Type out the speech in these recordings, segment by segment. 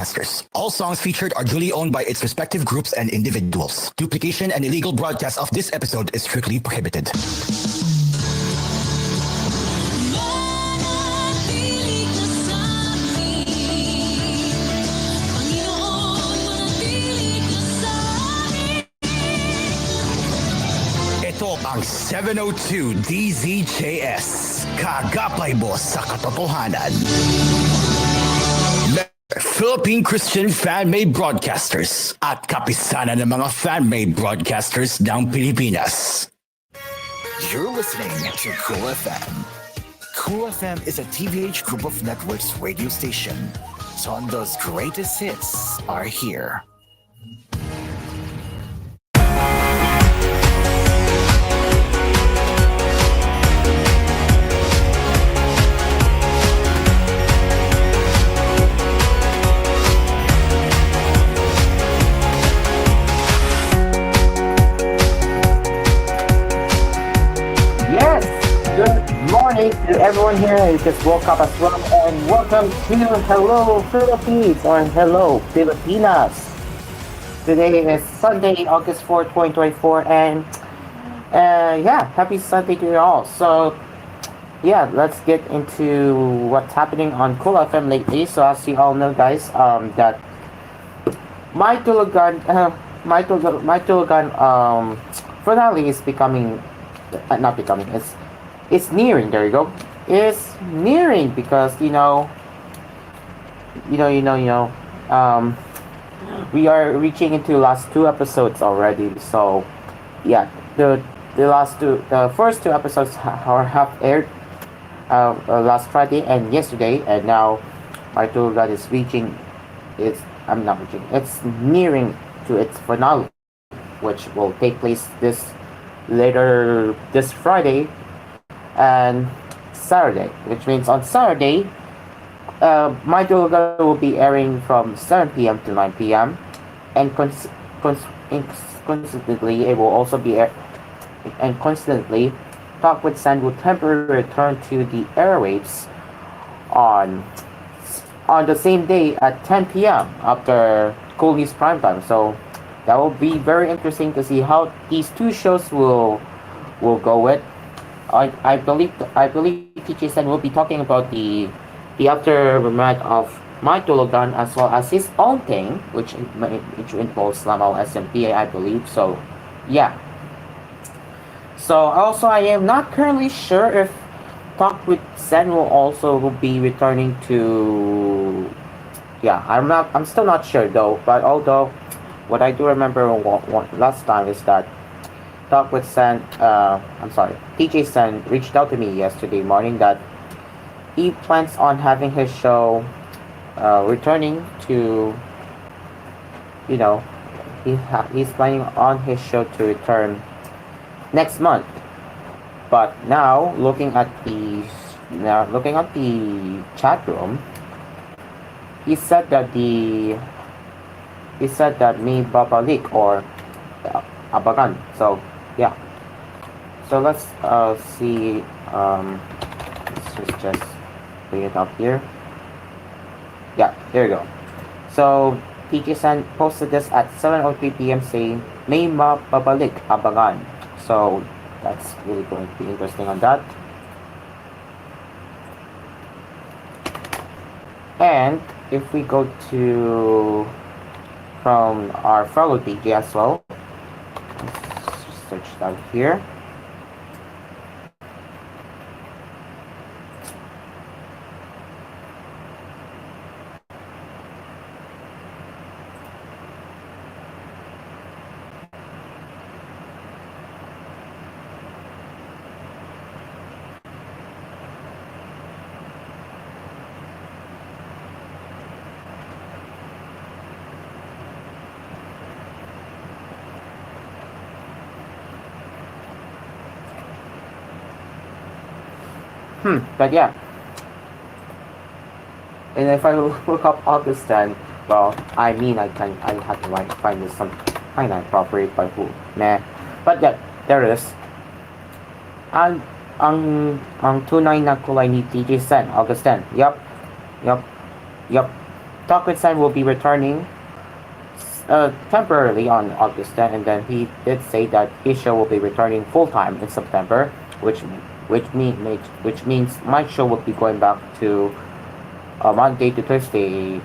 broadcasters. All songs featured are duly owned by its respective groups and individuals. Duplication and illegal broadcast of this episode is strictly prohibited. Ito ang 702 DZJS. Kagapay boss sa katotohanan. Philippine Christian fan-made broadcasters at kapisanan ng mga fan-made broadcasters ng Pilipinas. You're listening to koolFM. koolFM is a TVH Group of Networks radio station. Sondo's greatest hits are here. To everyone here who just woke up as well, and welcome to Hello Philippines or Hello Pilipinas. Today is Sunday, August 4, 2024, and happy Sunday to you all. So let's get into what's happening on koolFM lately. So as you all know, guys, that my Tulugan finale is it's nearing. There you go. It's nearing because we are reaching into last two episodes already. So the first two episodes have aired last Friday and yesterday, and now my tour guide is it's nearing to its finale, which will take place later this Friday and Saturday, which means on Saturday, my Duluga will be airing from 7 p.m. to 9 p.m. and constantly it will also be constantly Talk with Sen will temporarily return to the airwaves on the same day at 10 p.m. after koolNews prime time. So that will be very interesting to see how these two shows will go with. I believe TJ Sen will be talking about the aftermath of my Tulugan as well as his own thing, which involves Lamal SMPA, I believe. So also I am not currently sure if Talk with Sen will also be returning to. I'm still not sure though. But although what I do remember last time is that Talk with Sen, TJ Sen reached out to me yesterday morning that he plans on having his show returning to, he's planning on his show to return next month. But now looking at the chat room, he said that may babalik or abagan. So let's see. Let's just bring it up here. There you go. So TJ San posted this at 7:03 p.m. saying may babalik abagan. So that's really going to be interesting on that. And if we go to from our fellow DJ as well, let's search that here. But and if I look up August 10, well, I have to find this some kind of appropriate by who. But there it is. And ang tunay na kulay ni TJ Sen, August 10. Yup. Takutsan will be returning temporarily on August 10, and then he did say that his show will be returning full time in September, which means my show will be going back to Monday to Thursday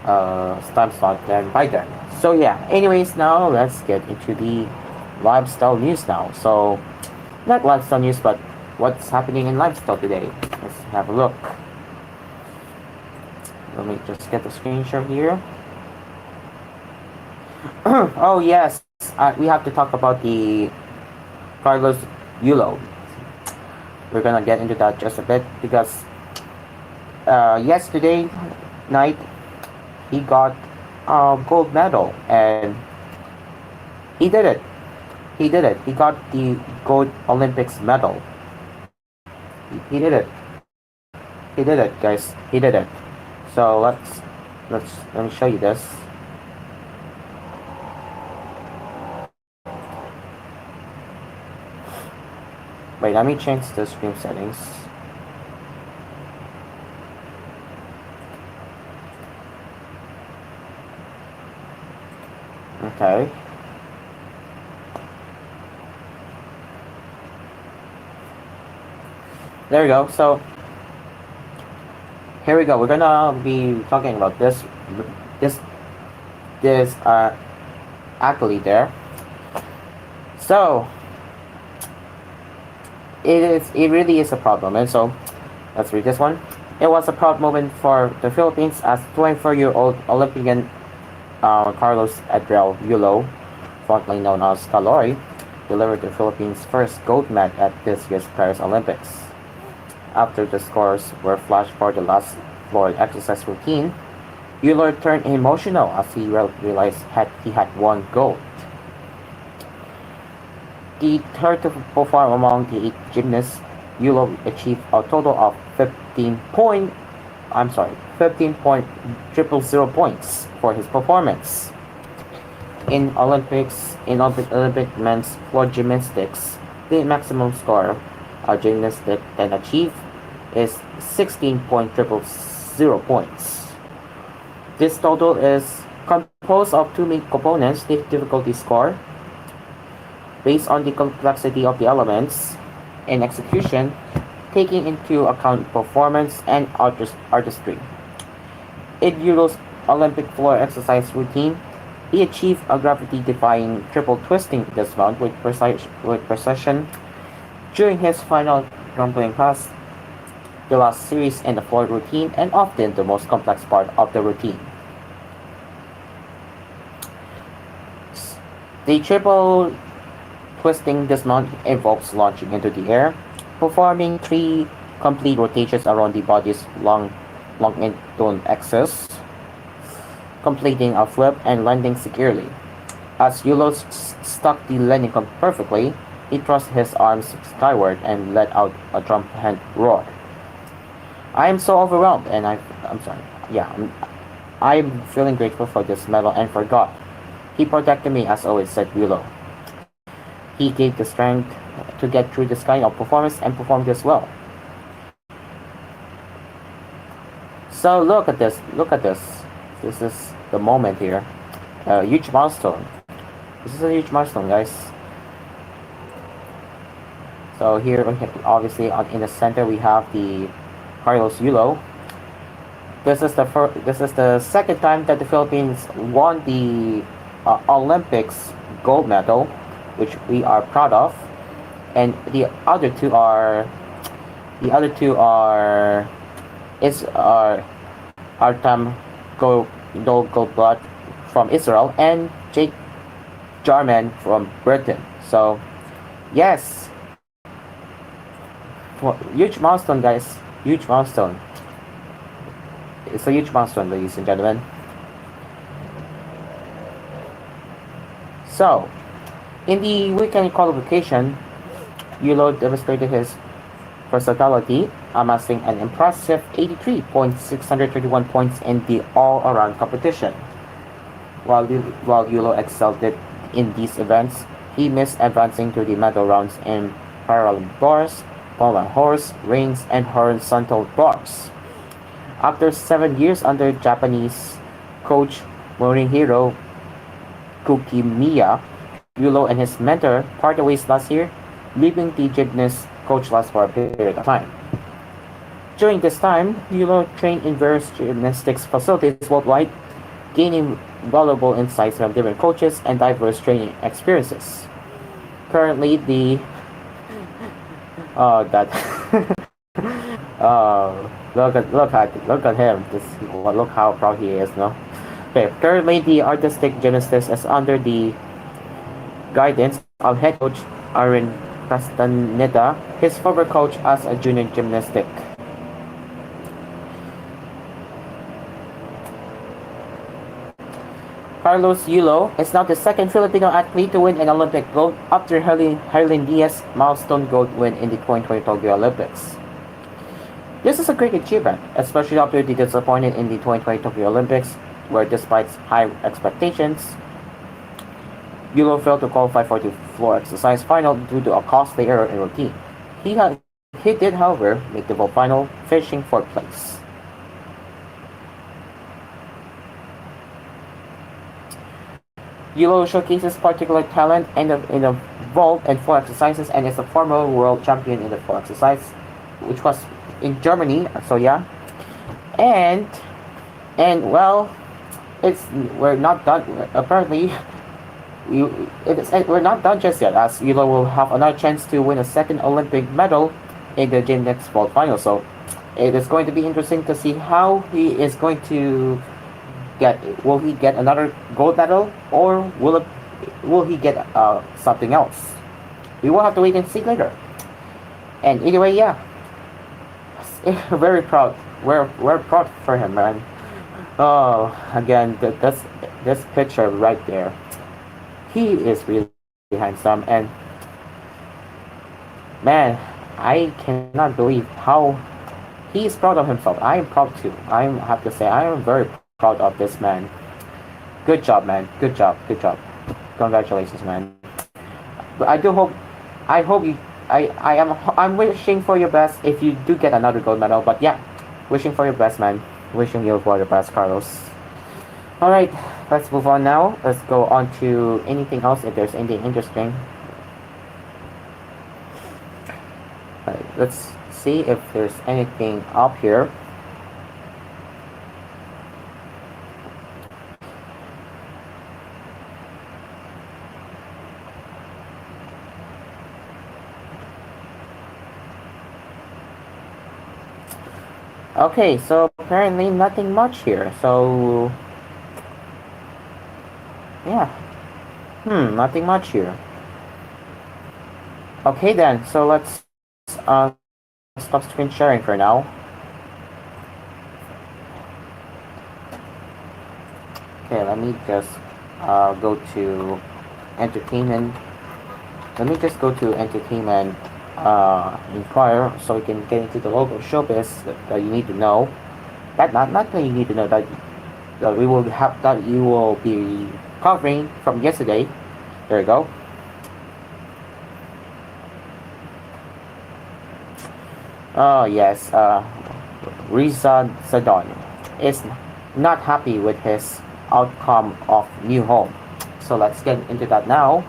time slot then by then. So yeah. Anyways, now let's get into the lifestyle news now. So not lifestyle news, but what's happening in lifestyle today. Let's have a look. Let me just get the screen share here. Oh yes, we have to talk about the Carlos Yulo. We're gonna get into that just a bit because yesterday night he got a gold medal and he did it. He did it. He got the gold Olympics medal. He did it. He did it, guys. He did it. So let me show you this. Wait, let me change the screen settings. Okay. There we go. So here we go. We're gonna be talking about this accolade there. So it really is a problem, and so let's read this one. It was a proud moment for the Philippines as 24-year-old Olympian Carlos Adriel Yulo, fondly known as Calori, delivered the Philippines' first gold medal at this year's Paris Olympics. After the scores were flashed for the last floor exercise routine, Yulo turned emotional as he realized he had won gold. The third to perform among the 8 gymnasts, Yulo achieved a total of 15.000 points for his performance. In Olympic men's floor gymnastics, the maximum score a gymnast can achieve is 16.000 points. This total is composed of 2 main components: the difficulty score, based on the complexity of the elements in execution, taking into account performance and artistry. In Yulo's Olympic floor exercise routine, he achieved a gravity-defying triple twisting dismount with precision during his final grumbling pass, the last series in the floor routine, and often the most complex part of the routine. The triple twisting dismount involves launching into the air, performing 3 complete rotations around the body's long longitudinal axis, completing a flip and landing securely. As Yulo stuck the landing perfectly, he thrust his arms skyward and let out a triumphant roar. I am so overwhelmed, and I'm sorry. Yeah, I'm feeling grateful for this medal and for God. He protected me as always, said Yulo. He gave the strength to get through this kind of performance and perform this well. So look at this. This is the moment here. A huge milestone. This is a huge milestone, guys. So here, obviously, in the center we have the Carlos Yulo. This is the second time that the Philippines won the Olympics gold medal, which we are proud of, and the other two are Artem Goldblatt from Israel and Jake Jarman from Britain. So yes, huge milestone, guys. Huge milestone. It's a huge milestone, ladies and gentlemen. So, in the weekend qualification, Yulo demonstrated his versatility, amassing an impressive 83,631 points in the all-around competition. While Yulo excelled in these events, he missed advancing to the medal rounds in parallel bars, pole and horse, rings, and horizontal bars. After 7 years under Japanese coach Morihiro Kukimiya, Yulo and his mentor parted ways last year, leaving the gymnast coachless for a period of time. During this time, Yulo trained in various gymnastics facilities worldwide, gaining valuable insights from different coaches and diverse training experiences. Currently, the that look at him. Look how proud he is. No, okay. Currently, the artistic gymnast is under the guidance of head coach Aaron Castaneda, his former coach as a junior gymnastic. Carlos Yulo is now the second Filipino athlete to win an Olympic gold after Herlin Diaz's milestone gold win in the 2020 Tokyo Olympics. This is a great achievement, especially after the disappointment in the 2020 Tokyo Olympics, where despite high expectations, Yulo failed to qualify for the floor exercise final due to a costly error in routine. He did, however, make the vault final, finishing fourth place. Yulo showcases particular talent in the vault and floor exercises and is a former world champion in the floor exercise, which was in Germany. So yeah, and well, it's we're not done. Apparently, we're not done just yet, as Yulo will have another chance to win a second Olympic medal in the gymnastics vault final. So it is going to be interesting to see how he is going to will he get another gold medal, or will he get something else? We will have to wait and see later. And anyway, yeah, very proud. We're proud for him, man. Oh, again, that's this picture right there. He is really handsome, and man, I cannot believe how he is proud of himself. I am proud too. I have to say, I am very proud of this man. Good job, man. Good job. Good job. Congratulations, man. But I hope you, I'm wishing for your best if you do get another gold medal. But yeah, wishing for your best, man. Wishing you for the best, Carlos. All right, let's move on now. Let's go on to anything else if there's anything interesting. All right, let's see if there's anything up here. Okay, so apparently nothing much here. So yeah, nothing much here. Okay then, so let's stop screen sharing for now. Okay, let me just go to entertainment. Let me just go to entertainment inquire, so we can get into the local showbiz that you need to know. Not that you need to know, that we will have, that you will be covering from yesterday. There you go. Oh yes, Riza Sadon is not happy with his outcome of new home. So let's get into that now.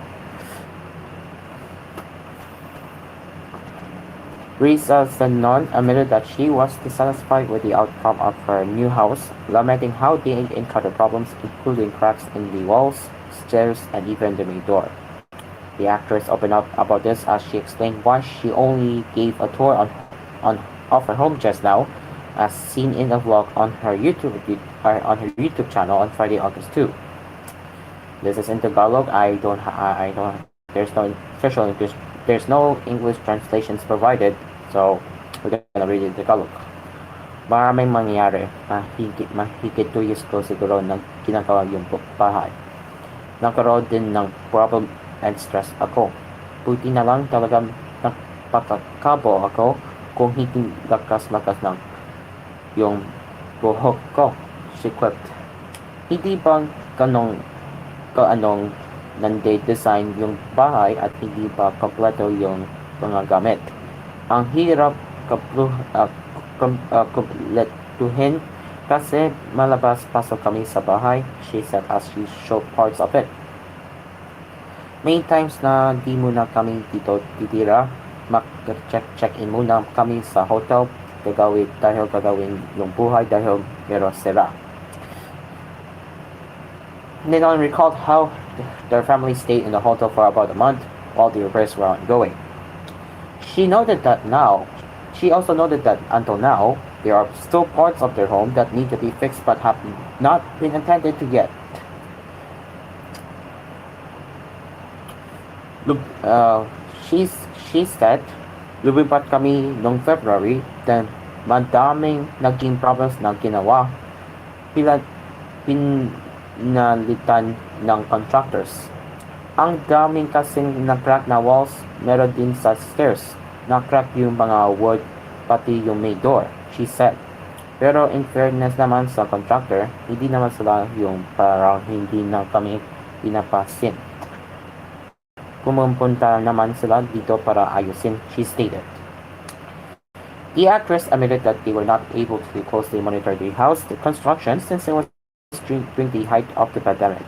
Riza Sadon admitted that she was dissatisfied with the outcome of her new house, lamenting how they encountered problems including cracks in the walls, stairs, and even the main door. The actress opened up about this as she explained why she only gave a tour of her home just now, as seen in a vlog on her YouTube channel on Friday, August 2. This is in Tagalog. There's no English translations provided, so we're gonna read it in Tagalog. Maraming mangyari. Mahigit 2 years ko siguro nang ginagawa yung bahay. Nagkaroon din ng problem and stress ako. Buti na lang talagang nagpapakabo ako kung hindi lakas-lakas ng yung buhok ko. She quipped. Hindi bang kaanong nande-design yung bahay at hindi pa kompleto yung mga gamit? Ang hirap kumpletuhin Kasi malabas-pasok kami sa bahay, she said as she showed parts of it. May times na di muna kami dito titira, mag-check-in muna kami sa hotel, gagawin yung buhay dahil meron sila. Ninon recalled how their family stayed in the hotel for about a month while the repairs were ongoing. She also noted that until now, there are still parts of their home that need to be fixed but have not been attended to yet. She said, lumipat kami noong February, then madaming naging problems na ginawa. Pinalitan ng contractors. Ang daming kasing na-crack na walls, meron din sa stairs. Na-crack yung mga wood, pati yung main door, she said. Pero in fairness naman sa contractor, hindi naman sila yung parang hindi na kami pinapasin. Pumupunta naman sila dito para ayusin, she stated. The actress admitted that they were not able to closely monitor the construction since it was during the height of the pandemic.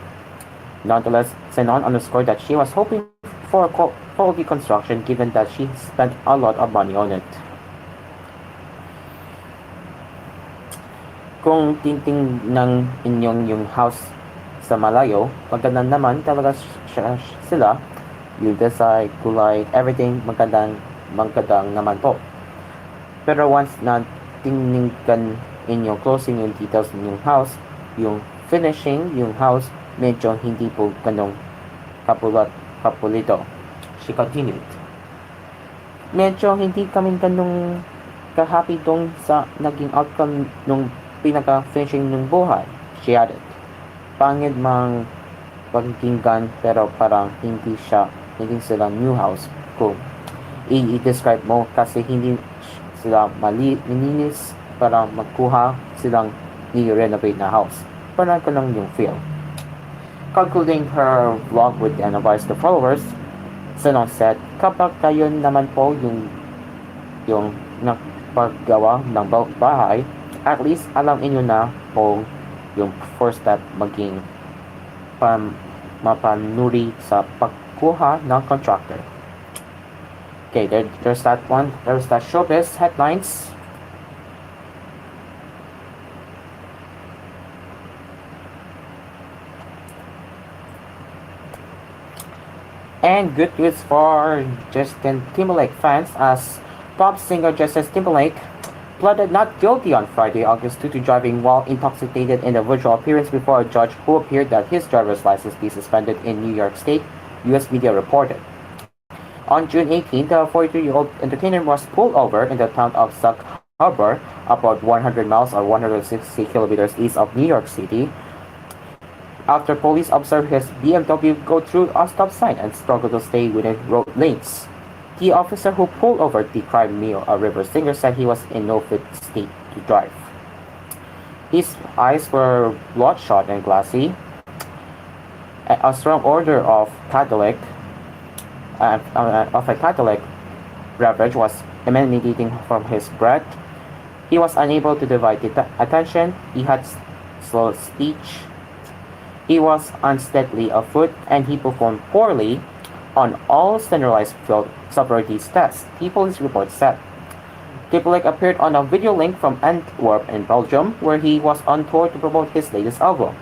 Nonetheless, Senon underscored that she was hoping for a quality construction given that she spent a lot of money on it. Kung titingnan inyong yung house sa malayo, maganda naman talaga sila. Yung design, kulay, everything magandang naman po. Pero once na tingnan inyong closing yung details ng house, yung finishing yung house, medyo hindi po ganong kapulido. She continued. Medyo hindi kami ganong ka-happy dong sa naging outcome nung pinaka-finishing ng buhay, she added. Pangit mang pakinggan pero parang hindi sila new house kung i-describe mo kasi hindi sila malinis para magkuha silang ni-renovate na house. Parang ko lang yung feel. Concluding her vlog with an advice to followers, Senon said, kapag kayo naman po yung nagpagawa ng bahay, at least alam inyo na po yung first step maging mapanuri sa pagkuha ng contractor. Okay, there's that one. There's that showbiz headlines. And good news for Justin Timberlake fans as pop singer Justin Timberlake pleaded not guilty on Friday, August 2 to driving while intoxicated in a virtual appearance before a judge who appeared that his driver's license be suspended in New York State, U.S. media reported. On June 18, the 43-year-old entertainer was pulled over in the town of Sauk Harbor, about 100 miles or 160 kilometers east of New York City, after police observed his BMW go through a stop sign and struggle to stay within road lanes. The officer who pulled over the crime meal, a river singer, said he was in no fit state to drive. His eyes were bloodshot and glassy. A strong odor of a Catholic beverage was emanating from his breath. He was unable to divide attention. He had slow speech. He was unsteadily afoot, and he performed poorly on all standardized field sobriety tests, the police report said. Timberlake appeared on a video link from Antwerp in Belgium, where he was on tour to promote his latest album.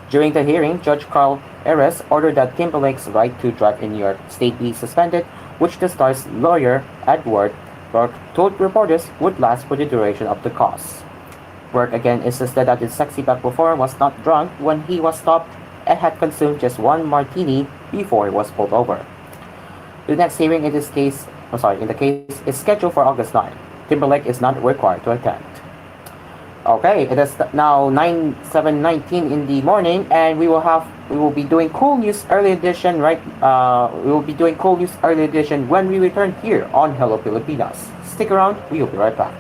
During the hearing, Judge Carl Eres ordered that Timberlake's right to drive in New York State be suspended, which the star's lawyer, Edward Burke, told reporters would last for the duration of the cause. Burke again insisted that the sexy back performer was not drunk when he was stopped and had consumed just one martini before he was pulled over. The next hearing in the case is scheduled for August 9. Timberlake is not required to attend. Okay, it is now 7:19 in the morning, and we will be doing koolNews early edition when we return here on Hello Pilipinas. Stick around, we will be right back.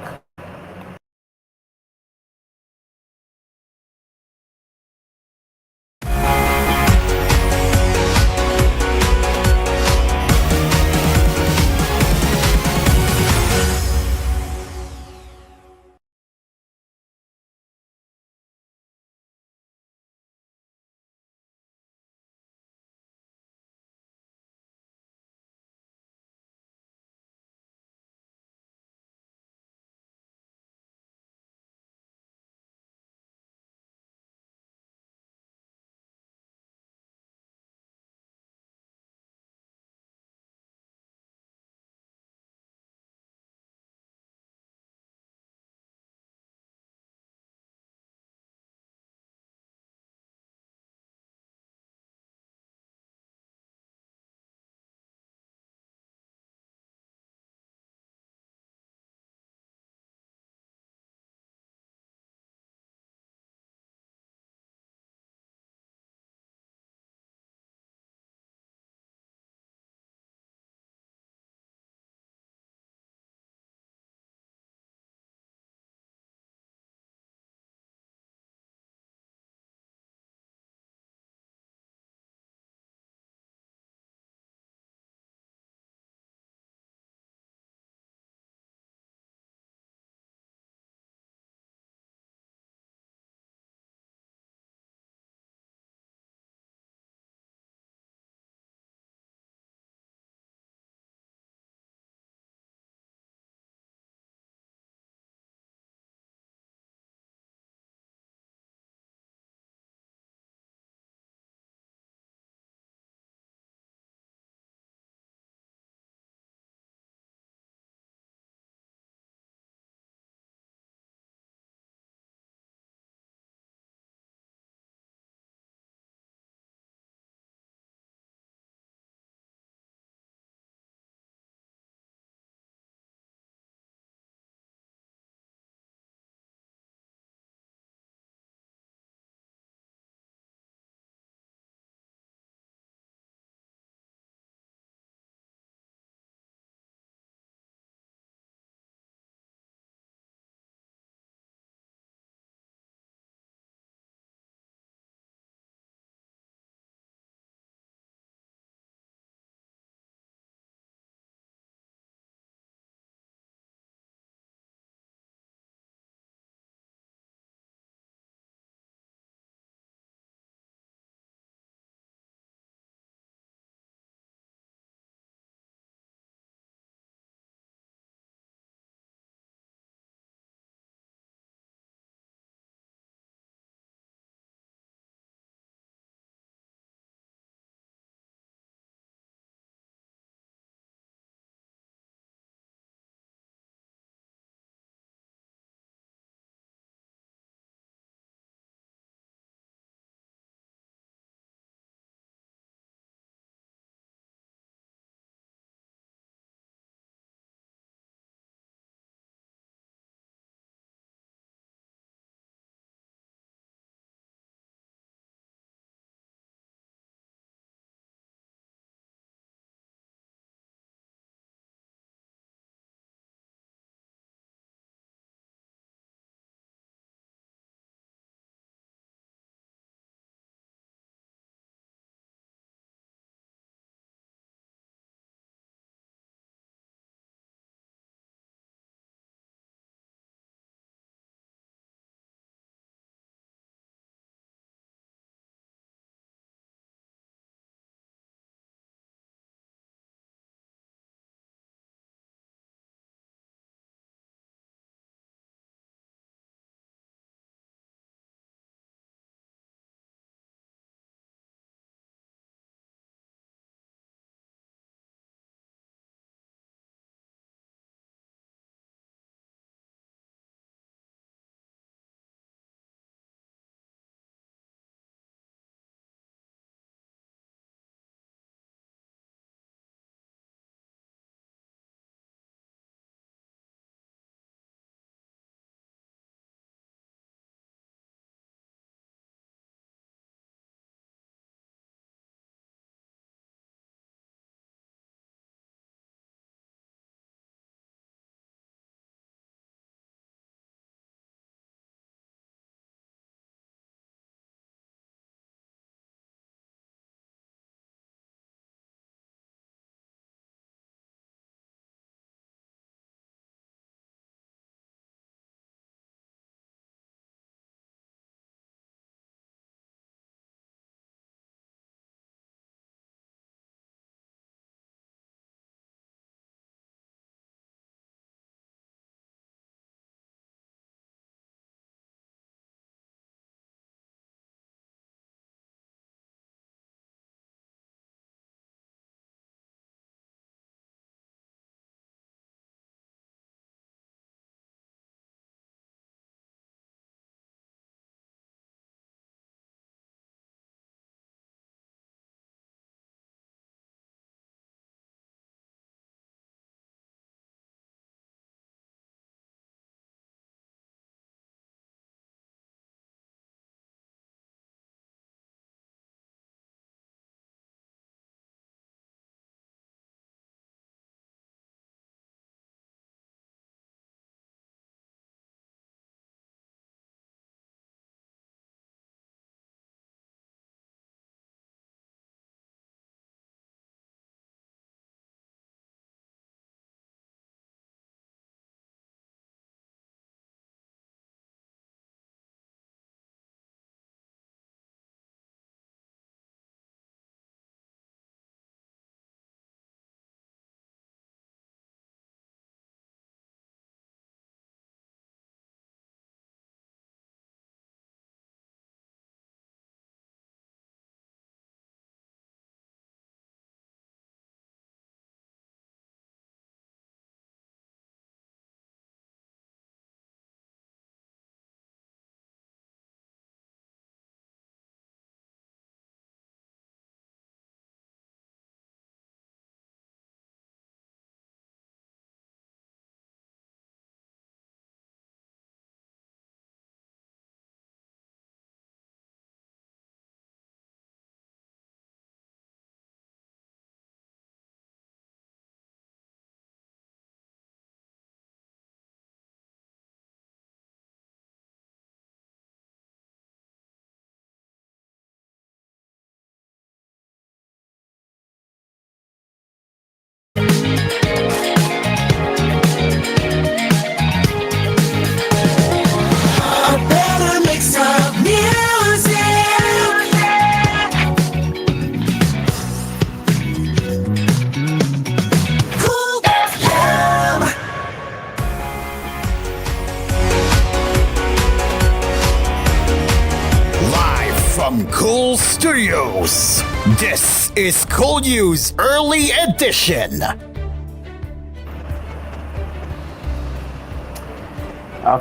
Cool Studios. This is koolNews Early Edition.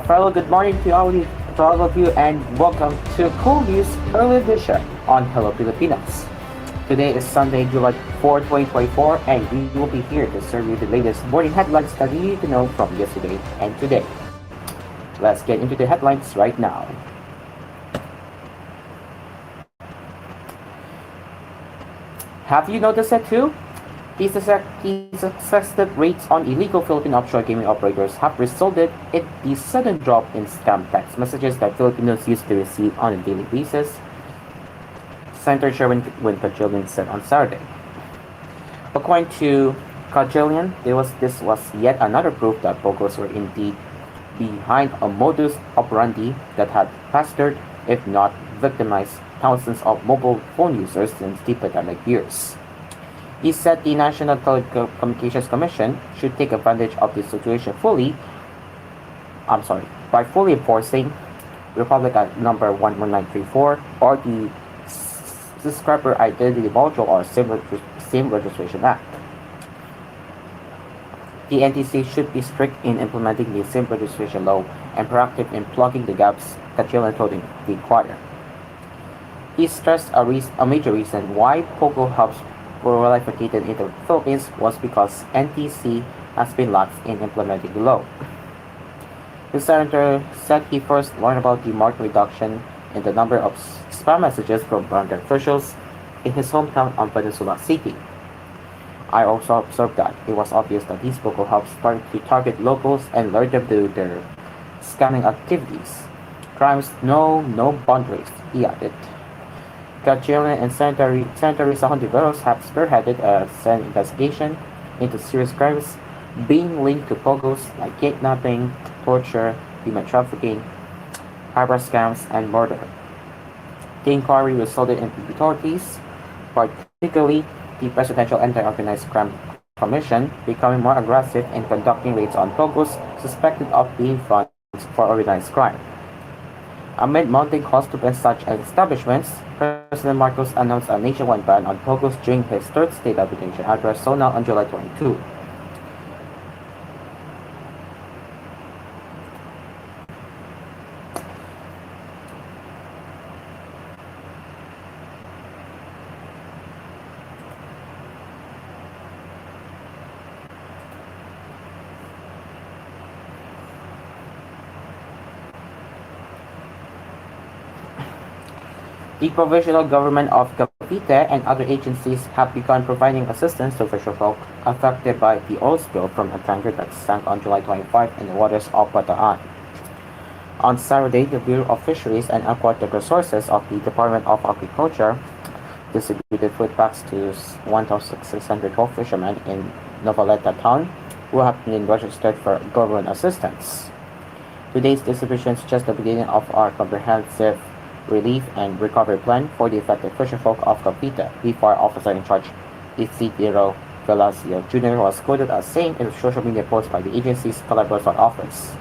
Fellow, good morning to all of you, and welcome to koolNews Early Edition on Hello Pilipinas. Today is Sunday, July 4, 2024, and we will be here to serve you the latest morning headlines that you need to know from yesterday and today. Let's get into the headlines right now. Have you noticed it too? The successive rates on illegal Philippine offshore gaming operators have resulted in the sudden drop in scam text messages that Filipinos used to receive on a daily basis, Senator Sherwin Kajilian said on Saturday. According to Kajilian, this was yet another proof that Pogos were indeed behind a modus operandi that had pestered, if not victimized, thousands of mobile phone users since the pandemic years. He said the National Telecommunications Commission should take advantage of the situation by fully enforcing Republic Act number 11934 or the Subscriber Identity Module or SIM Registration Act. The NTC should be strict in implementing the SIM registration law and proactive in plugging the gaps that Chilean told him require. He stressed a major reason why Pogo hubs were relocated into the Philippines was because NTC has been lax in implementing the law. The senator said he first learned about the marked reduction in the number of spam messages from barangay officials in his hometown of Venezuela City. I also observed that it was obvious that these Pogo hubs started to target locals and lure them to their scamming activities. Crimes know no boundaries, he added. Kajilian and Senator Risa Hontiveros have spearheaded a Senate investigation into serious crimes being linked to Pogos like kidnapping, torture, human trafficking, cyber scams, and murder. The inquiry resulted in the authorities, particularly the Presidential Anti-Organized Crime Commission, becoming more aggressive in conducting raids on Pogos suspected of being funds for organized crime. Amid mounting calls to ban such establishments, President Marcos announced a nationwide ban on Pogos during his third State of the Nation address SONA on July 22. The provisional government of Cavite and other agencies have begun providing assistance to fisherfolk affected by the oil spill from a tanker that sank on July 25 in the waters of Bataan. On Saturday, the Bureau of Fisheries and Aquatic Resources of the Department of Agriculture distributed food packs to 1,612 fishermen in Novaleta town who have been registered for government assistance. Today's distribution is just the beginning of our comprehensive relief and recovery plan for the affected fisherfolk of Cavite, the fire officer in charge, Isidro Velasio Jr. was quoted as saying in a social media post by the agency's Calabarzon office.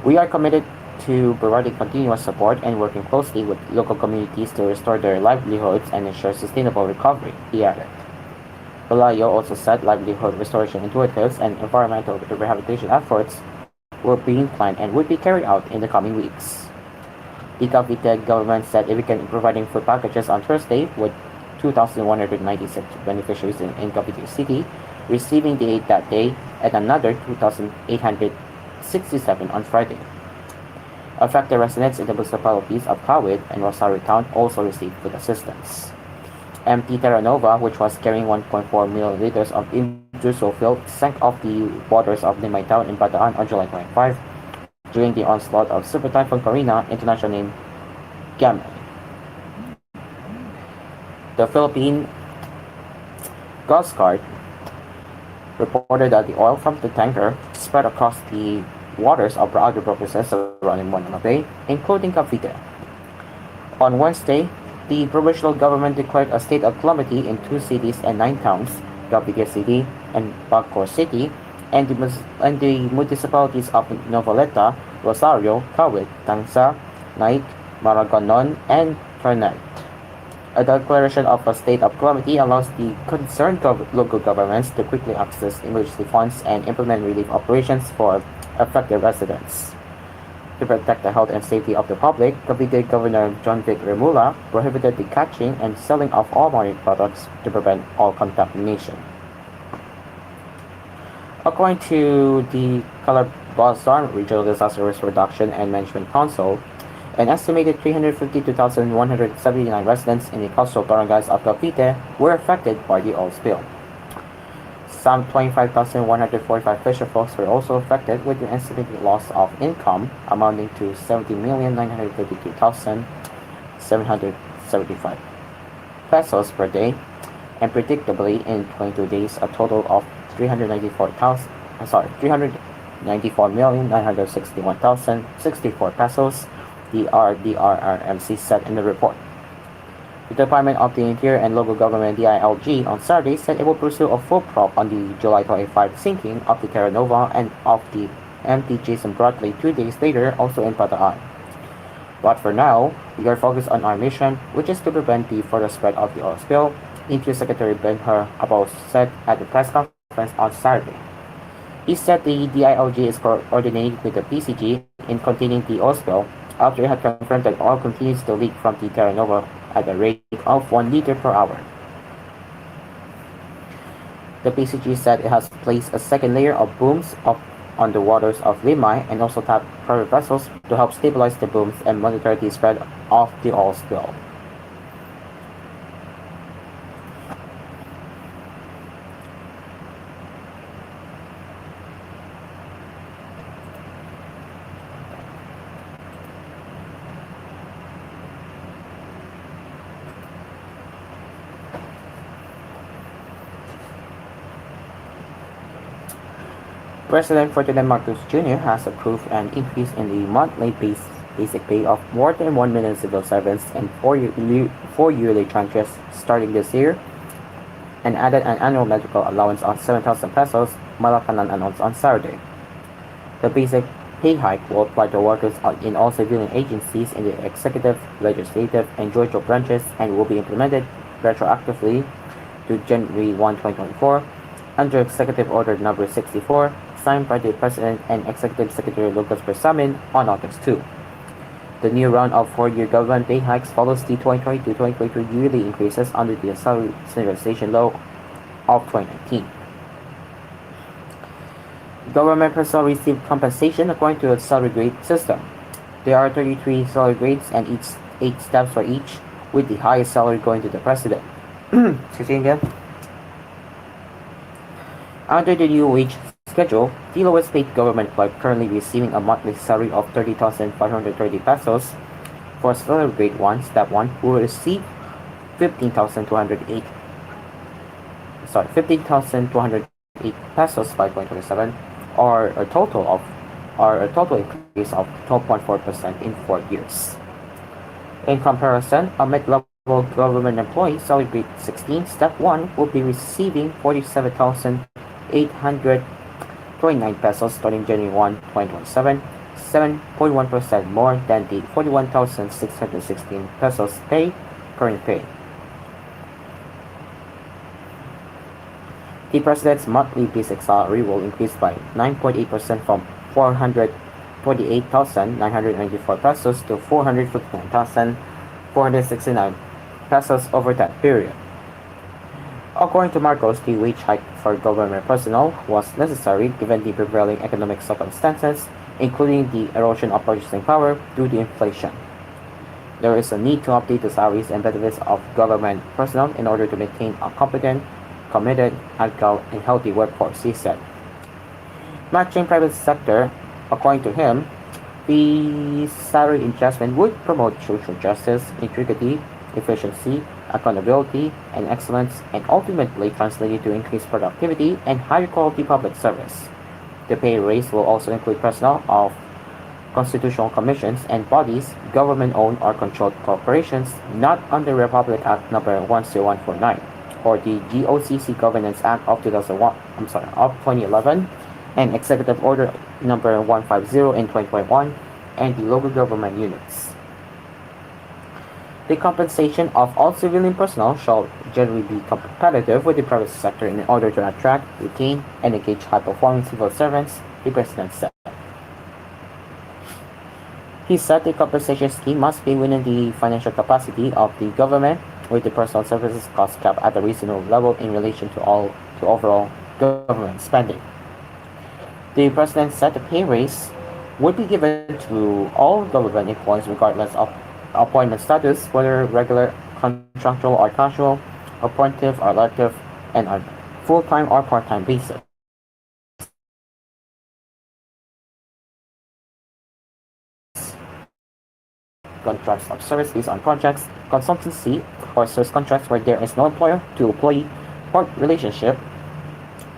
We are committed to providing continuous support and working closely with local communities to restore their livelihoods and ensure sustainable recovery, he added. Velasio also said livelihood restoration initiatives and environmental rehabilitation efforts were being planned and would be carried out in the coming weeks. The Cavite government said it began providing food packages on Thursday, with 2,196 beneficiaries in Cavite City receiving the aid that day, and another 2,867 on Friday. Affected residents in the municipalities of Kawit and Rosario Town also received food assistance. MT Terra Nova, which was carrying 1.4 million liters of industrial fuel, sank off the waters of Limay Town in Bataan on July 25. During the onslaught of Super Typhoon Karina, international name Gamma. The Philippine Coast Guard reported that the oil from the tanker spread across the waters of other provinces surrounding Manila Bay, including Cavite. On Wednesday, the provincial government declared a state of calamity in 2 cities and 9 towns, Cavite City and Bacoor City, and the municipalities of Novaleta, Rosario, Kawit, Tangsa, Naik, Maraganon, and Ternate. A declaration of a state of calamity allows the concerned local governments to quickly access emergency funds and implement relief operations for affected residents. To protect the health and safety of the public, Cavite Governor John Vic Remula prohibited the catching and selling of all marine products to prevent all contamination. According to the Calabarzon Regional Disaster Risk Reduction and Management Council, an estimated 352,179 residents in the coastal barangays of Cavite were affected by the oil spill. Some 25,145 fisher folks were also affected, with an estimated loss of income amounting to 70,932,775 pesos per day, and predictably in 22 days a total of 394,961,064 pesos, the RDRRMC said in the report. The Department of the Interior and Local Government DILG on Saturday said it will pursue a full probe on the July 25 sinking of the Terra Nova and of the MT Jason Bradley 2 days later, also in Bataan. But for now, we are focused on our mission, which is to prevent the further spread of the oil spill, Interior Secretary Ben-Hur Abou said at the press conference on Saturday. He said the DILG is coordinating with the PCG in containing the oil spill after it had confirmed that oil continues to leak from the Terra Nova at a rate of 1 liter per hour. The PCG said it has placed a second layer of booms on the waters of Limay and also tapped private vessels to help stabilize the booms and monitor the spread of the oil spill. President Ferdinand Marcos Jr. has approved an increase in the monthly basic pay of more than 1 million civil servants in four yearly tranches starting this year, and added an annual medical allowance of 7,000 pesos, Malacanan announced on Saturday. The basic pay hike will apply to workers in all civilian agencies in the executive, legislative, and judicial branches and will be implemented retroactively to January 1, 2024, under Executive Order Number 64, signed by the President and Executive Secretary Lucas Bersamin on August 2. The new round of 4-year government pay hikes follows the 2022-2023 yearly increases under the Salary Standardization Law of 2019. Government personnel receive compensation according to a salary grade system. There are 33 salary grades and 8 steps for each, with the highest salary going to the President. Excuse me again. Under the new wage schedule, the lowest paid government clerk currently receiving a monthly salary of 30,530 pesos for salary grade 1, step 1, will receive 15,208 pesos by 2027, or a total increase of 12.4% in 4 years. In comparison, a mid-level government employee salary grade 16, step 1, will be receiving 47,829 pesos starting January 1, 2027, 7.1% more than the 41,616 pesos current pay. The President's monthly basic salary will increase by 9.8% from 428,994 pesos to 459,469 pesos over that period. According to Marcos, the wage hike for government personnel was necessary given the prevailing economic circumstances, including the erosion of purchasing power due to inflation. There is a need to update the salaries and benefits of government personnel in order to maintain a competent, committed, agile, and healthy workforce, he said. Matching private sector, according to him, the salary adjustment would promote social justice, integrity, efficiency, accountability, and excellence, and ultimately translate to increased productivity and higher quality public service. The pay raise will also include personnel of constitutional commissions and bodies, government-owned or controlled corporations not under Republic Act No. 10149 or the GOCC Governance Act of 2011 and Executive Order No. 150 in 2021 and the local government units. The compensation of all civilian personnel shall generally be competitive with the private sector in order to attract, retain, and engage high-performing civil servants, the President said. He said the compensation scheme must be within the financial capacity of the government, with the personal services cost cap at a reasonable level in relation to overall government spending. The President said the pay raise would be given to all government employees regardless of appointment status, whether regular, contractual or casual, appointive or elective, and on full-time or part-time basis. Contracts of service based on projects, consultancy, or service contracts where there is no employer to employee relationship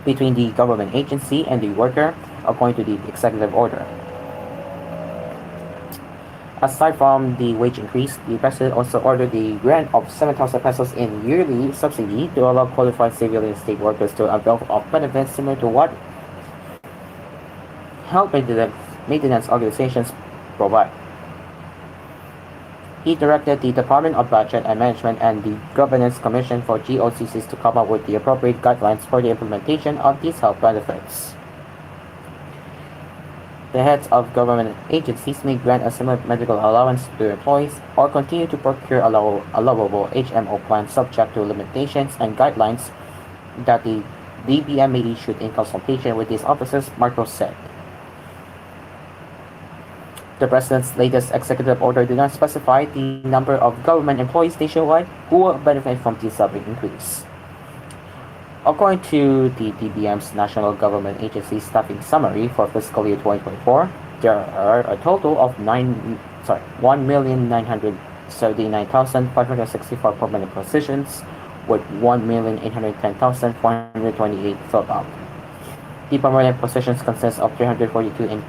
between the government agency and the worker, according to the executive order. Aside from the wage increase, the President also ordered the grant of 7,000 pesos in yearly subsidy to allow qualified civilian state workers to avail of benefits similar to what health maintenance organizations provide. He directed the Department of Budget and Management and the Governance Commission for GOCCs to come up with the appropriate guidelines for the implementation of these health benefits. The heads of government agencies may grant a similar medical allowance to their employees or continue to procure allowable HMO plans subject to limitations and guidelines that the DBM may issue in consultation with these officers, Marcos said. The President's latest executive order did not specify the number of government employees nationwide who will benefit from the salary increase. According to the DBM's National Government Agency Staffing Summary for fiscal year 2024, there are a total of 1,979,564 permanent positions, with 1,810,428 filled up. The permanent positions consist of 342 in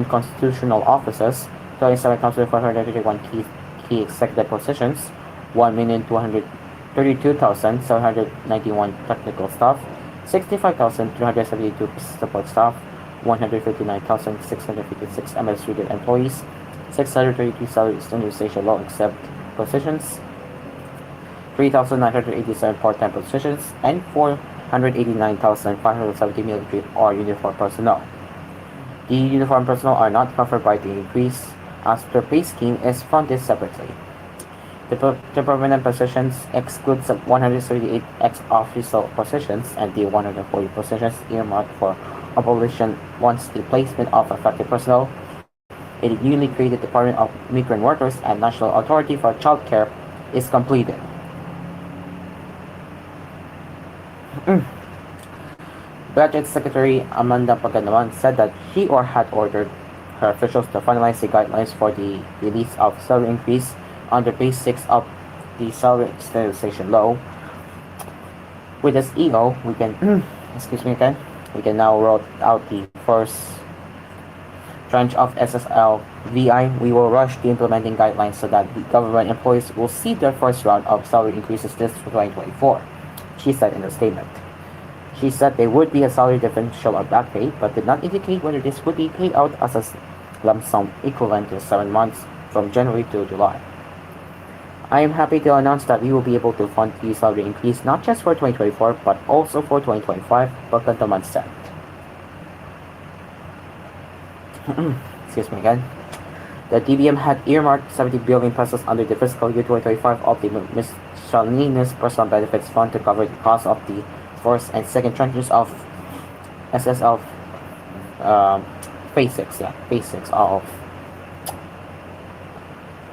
constitutional offices, 27,431 key executive positions, 1,232,791 technical staff, 65,372 support staff, 159,656 administrative employees, 632 salary standardization law exempt positions, 3,987 part-time positions, and 489,570 military or uniformed personnel. The uniformed personnel are not covered by the increase, as the pay scheme is funded separately. The permanent positions exclude 178 ex-official positions and the 140 positions earmarked for abolition once the placement of affected personnel in the newly created Department of Migrant Workers and National Authority for Child Care is completed. Budget Secretary Amanda Paganaman said that she had ordered her officials to finalize the guidelines for the release of salary increase under Phase 6 of the Salary Standardization Law. With this EO, we can we can now roll out the first tranche of SSLVI. We will rush the implementing guidelines so that the government employees will see their first round of salary increases this 2024, she said in a statement. She said there would be a salary differential or back pay, but did not indicate whether this would be paid out as a lump sum equivalent to 7 months from January to July. I am happy to announce that we will be able to fund the salary increase not just for 2024 but also for 2025, Pagkantaman said. Excuse me again. The DBM had earmarked 70 billion pesos under the fiscal year 2025 of the Miscellaneous Personal Benefits Fund to cover the cost of the first and second tranches of SSL Phase 6 of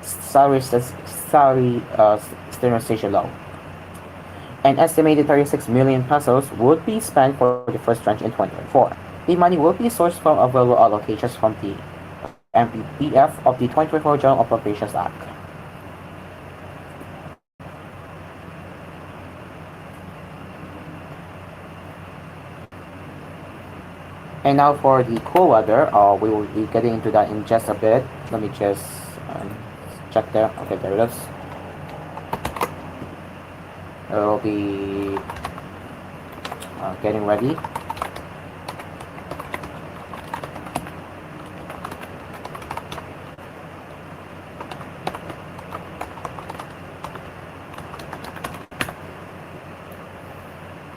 salary standardization law. An estimated 36 million pesos would be spent for the first tranche in 2024. The money will be sourced from available allocations from the MPPF of the 2024 General Appropriations Act. And now for the cool weather, we will be getting into that in just a bit. Let me just check there. Okay, there it is. It will be getting ready.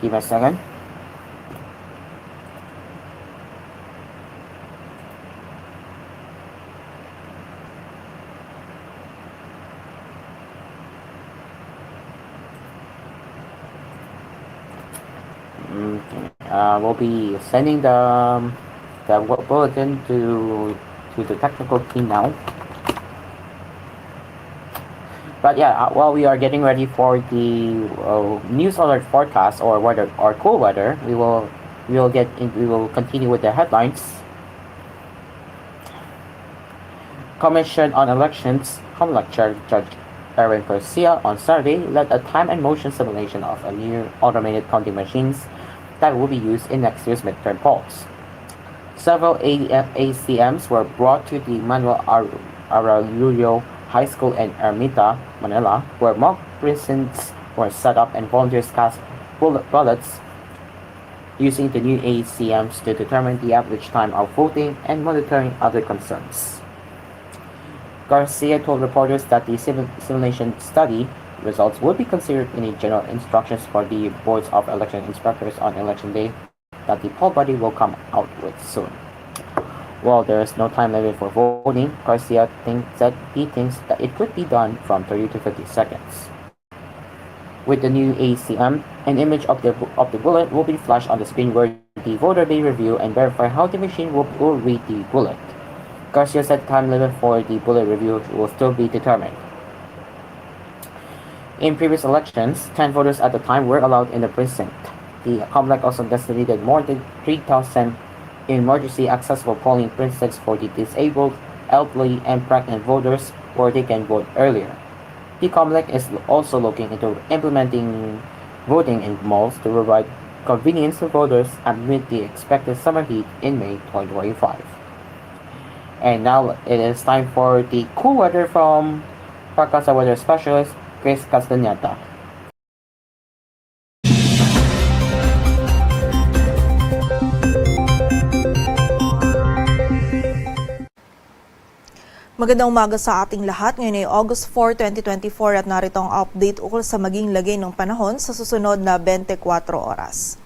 Give me a second. We'll be sending the bulletin to the technical team now. But yeah, while we are getting ready for the news alert forecast or weather or cool weather, we will continue with the headlines. Commission on Elections, COMELEC Chair Judge Aaron Garcia on Saturday led a time and motion simulation of a new automated counting machines that will be used in next year's midterm polls. Several ACMs were brought to the Manuel Arroyo High School in Ermita, Manila, where mock precincts were set up and volunteers cast ballots using the new ACMs to determine the average time of voting and monitoring other concerns. Garcia told reporters that the simulation study results will be considered in the general instructions for the boards of election inspectors on election day that the poll body will come out with soon. While there is no time limit for voting, Garcia thinks that it could be done from 30 to 50 seconds. With the new ACM, an image of the bullet will be flashed on the screen where the voter may review and verify how the machine will read the bullet. Garcia said time limit for the bullet review will still be determined. In previous elections, 10 voters at the time were allowed in the precinct. The COMELEC also designated more than 3,000 emergency accessible polling precincts for the disabled, elderly, and pregnant voters where they can vote earlier. The COMELEC is also looking into implementing voting in malls to provide convenience to voters amid the expected summer heat in May 2025. And now it is time for the cool weather from Parkasa Weather Specialist Chris Castañeda. Magandang umaga sa ating lahat. Ngayon ay August 4, 2024 at narito ang update ukol sa maging lagay ng panahon sa susunod na 24 oras.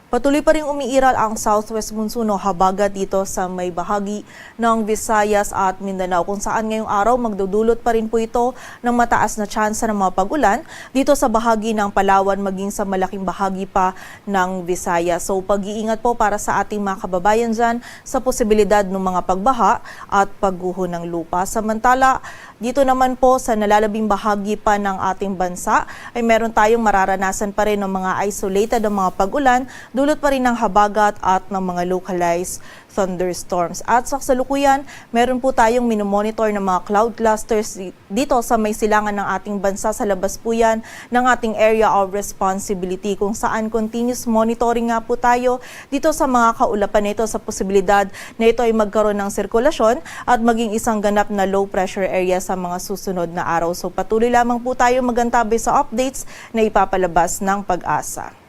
Patuloy pa rin umiiral ang southwest monsoon o habagat dito sa may bahagi ng Visayas at Mindanao kung saan ngayong araw magdudulot pa rin po ito ng mataas na tsansa ng mga pagulan dito sa bahagi ng Palawan maging sa malaking bahagi pa ng Visayas. So pag-iingat po para sa ating mga kababayan dyan sa posibilidad ng mga pagbaha at pagguho ng lupa. Samantala, dito naman po sa nalalabing bahagi pa ng ating bansa ay meron tayong mararanasan pa rin ng mga isolated ng mga pagulan, dulot pa rin ng habagat at ng mga localized thunderstorms. At sa kasalukuyan, meron po tayong minomonitor ng mga cloud clusters dito sa may silangan ng ating bansa. Sa labas po yan ng ating area of responsibility kung saan continuous monitoring nga po tayo dito sa mga kaulapan nito sa posibilidad na ito ay magkaroon ng sirkulasyon at maging isang ganap na low pressure area sa mga susunod na araw. So patuloy lamang po tayo magantabay sa updates na ipapalabas ng Pag-asa.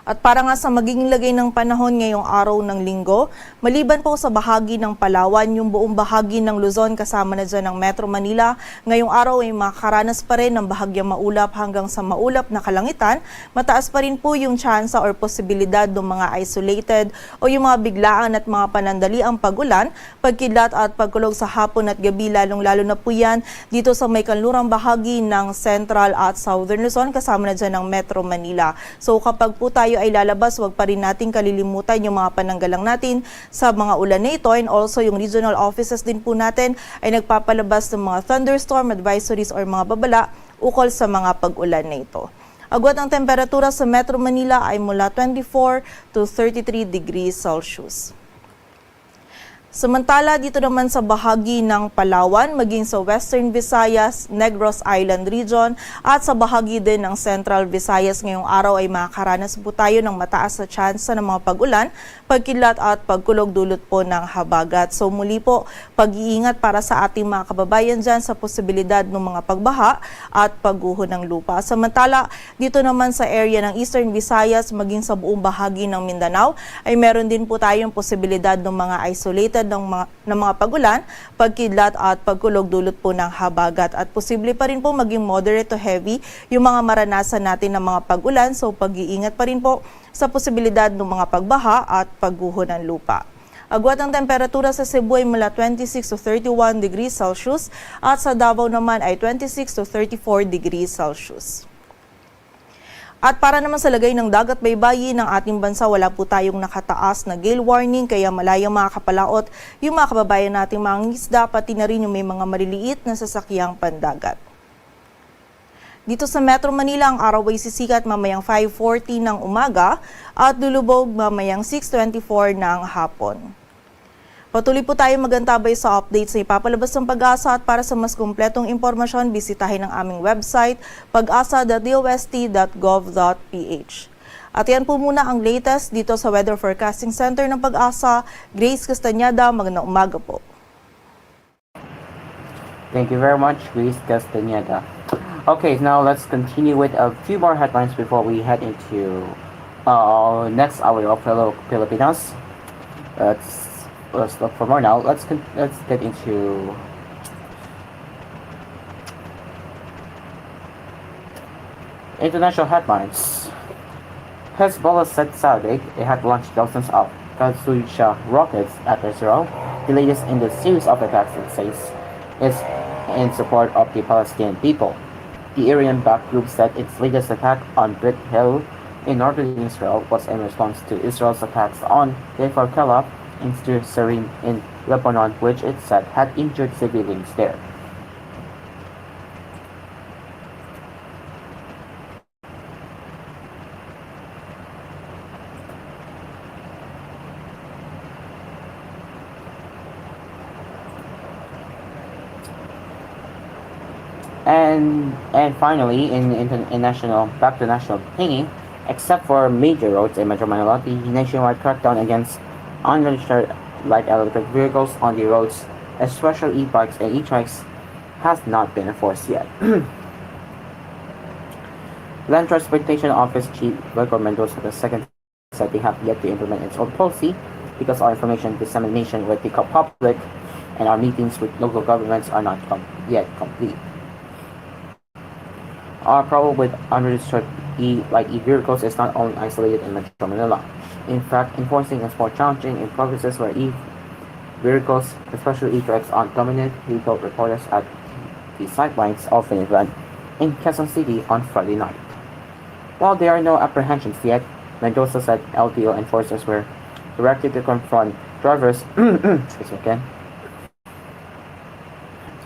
At para nga sa magiging lagay ng panahon ngayong araw ng linggo, maliban po sa bahagi ng Palawan, yung buong bahagi ng Luzon kasama na dyan ng Metro Manila, ngayong araw ay makakaranas pa rin ng bahagyang maulap hanggang sa maulap na kalangitan. Mataas pa rin po yung tsansa or posibilidad ng mga isolated o yung mga biglaan at mga panandaliang pagulan, pagkidlat at pagkulog sa hapon at gabi, lalong-lalo na po yan dito sa may kanlurang bahagi ng Central at Southern Luzon kasama na dyan ng Metro Manila. So kapag po tayo ay lalabas, wag pa rin nating kalilimutan yung mga pananggalang natin sa mga ulan na ito, and also yung regional offices din po natin ay nagpapalabas ng mga thunderstorm advisories or mga babala ukol sa mga pag-ulan na ito. Agwat ang temperatura sa Metro Manila ay mula 24 to 33 degrees Celsius. Samantala, dito naman sa bahagi ng Palawan, maging sa Western Visayas, Negros Island Region at sa bahagi din ng Central Visayas ngayong araw ay makakaranas po tayo ng mataas na tsansa ng mga pag-ulan, pagkidlat at pagkulog dulot po ng habagat. So muli po, pag-iingat para sa ating mga kababayan dyan sa posibilidad ng mga pagbaha at pagguho ng lupa. Samantala, dito naman sa area ng Eastern Visayas maging sa buong bahagi ng Mindanao ay meron din po tayong posibilidad ng mga isolated ng mga pagulan, pagkidlat at pagkulog dulot po ng habagat. At posible pa rin po maging moderate to heavy yung mga maranasan natin ng mga pagulan. So pag-iingat pa rin po sa posibilidad ng mga pagbaha at pagguho ng lupa. Agwat ang temperatura sa Cebu ay mula 26 to 31 degrees Celsius at sa Davao naman ay 26 to 34 degrees Celsius. At para naman sa lagay ng dagat baybayin ng ating bansa, wala po tayong nakataas na gale warning kaya malayang makakapalaot yung mga kababayan nating mga isda pati na rin yung may mga maliliit na sasakyang pandagat. Dito sa Metro Manila, ang araw ay sisikat mamayang 5:40 ng umaga at lulubog mamayang 6:24 ng hapon. Patuloy po tayo magantabay sa updates na ipapalabas ng Pag-asa at para sa mas kumpletong impormasyon, bisitahin ang aming website pag-asa.dost.gov.ph. At yan po muna ang latest dito sa Weather Forecasting Center ng Pag-asa. Grace Castañeda, magandang umaga po. Thank you very much, Grace Castañeda. Okay, now let's continue with a few more headlines before we head into next hour of Hello Pilipinas. Let's look for more now. Let's get into international headlines. Hezbollah said Saturday it had launched dozens of Katyusha rockets at Israel, the latest in the series of attacks it says is in support of the Palestinian people. The Iranian-backed group said its latest attack on Brit Hill in northern Israel was in response to Israel's attacks on Kfar Kala in Syria in Lebanon, which it said had injured civilians there. And finally, in national back to national thingy, except for major roads in Metro Manila, the nationwide crackdown against unregistered light electric vehicles on the roads, especially e-bikes and e-trikes, has not been enforced yet. Land Transportation Office Chief Rico Mendoza II said they have yet to implement its own policy because our information dissemination with the public and our meetings with local governments are not yet complete. Our problem with unregistered light e-vehicles is not only isolated in Metro Manila. In fact, enforcing is more challenging in provinces where e-vehicles, especially e-trikes, on dominant vehicle reporters at the sidelines of an event in Quezon City on Friday night. While there are no apprehensions yet, Mendoza said LTO enforcers were directed to confront drivers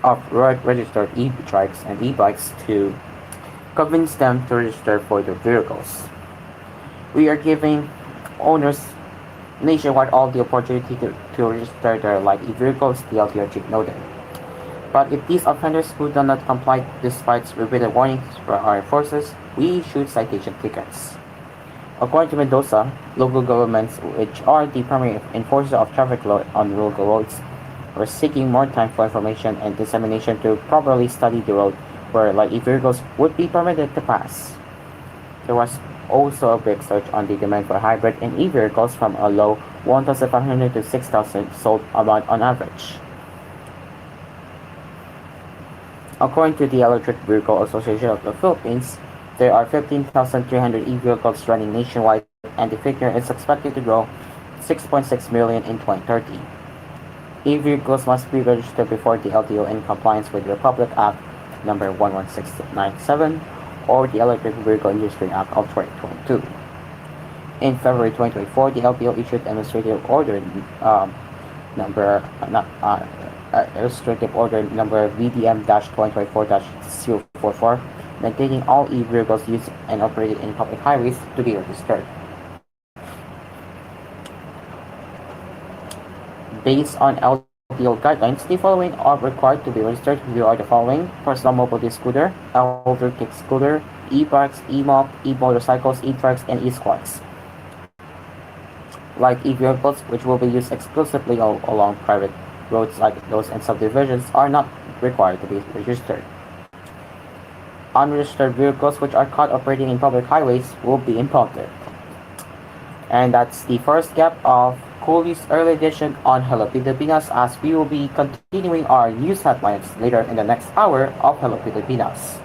of registered e-trikes and e-bikes to convince them to register for their vehicles. We are giving owners nationwide all the opportunity to register their light e-vehicles, the LTO chief noted. But if these offenders who do not comply despite repeated warnings from our enforcers, we issue citation tickets. According to Mendoza, local governments, which are the primary enforcers of traffic law on local roads, are seeking more time for information and dissemination to properly study the road where light e-vehicles would be permitted to pass. There was also a big surge on the demand for hybrid and e-vehicles from a low 1,500 to 6,000 sold a month on average. According to the Electric Vehicle Association of the Philippines, there are 15,300 e-vehicles running nationwide, and the figure is expected to grow 6.6 million in 2030. E-vehicles must be registered before the LTO in compliance with Republic Act number 11697 or the Electric Vehicle Industry Act of 2022. In February 2024, the LTO issued administrative order number VDM-2024-044, mandating all e-vehicles used and operated in public highways to be registered. Based on LTO guidelines, the following are required to be registered. Here are the following: personal mobility scooter, elder kick scooter, e-bikes, e-mop, e-motorcycles, e-trikes, and e-squats. Light e-vehicles, which will be used exclusively along private roads like those in subdivisions, are not required to be registered. Unregistered vehicles which are caught operating in public highways will be impounded. And that's the first gap of koolNews Early Edition on Hello Pilipinas, as we will be continuing our news headlines later in the next hour of Hello Pilipinas.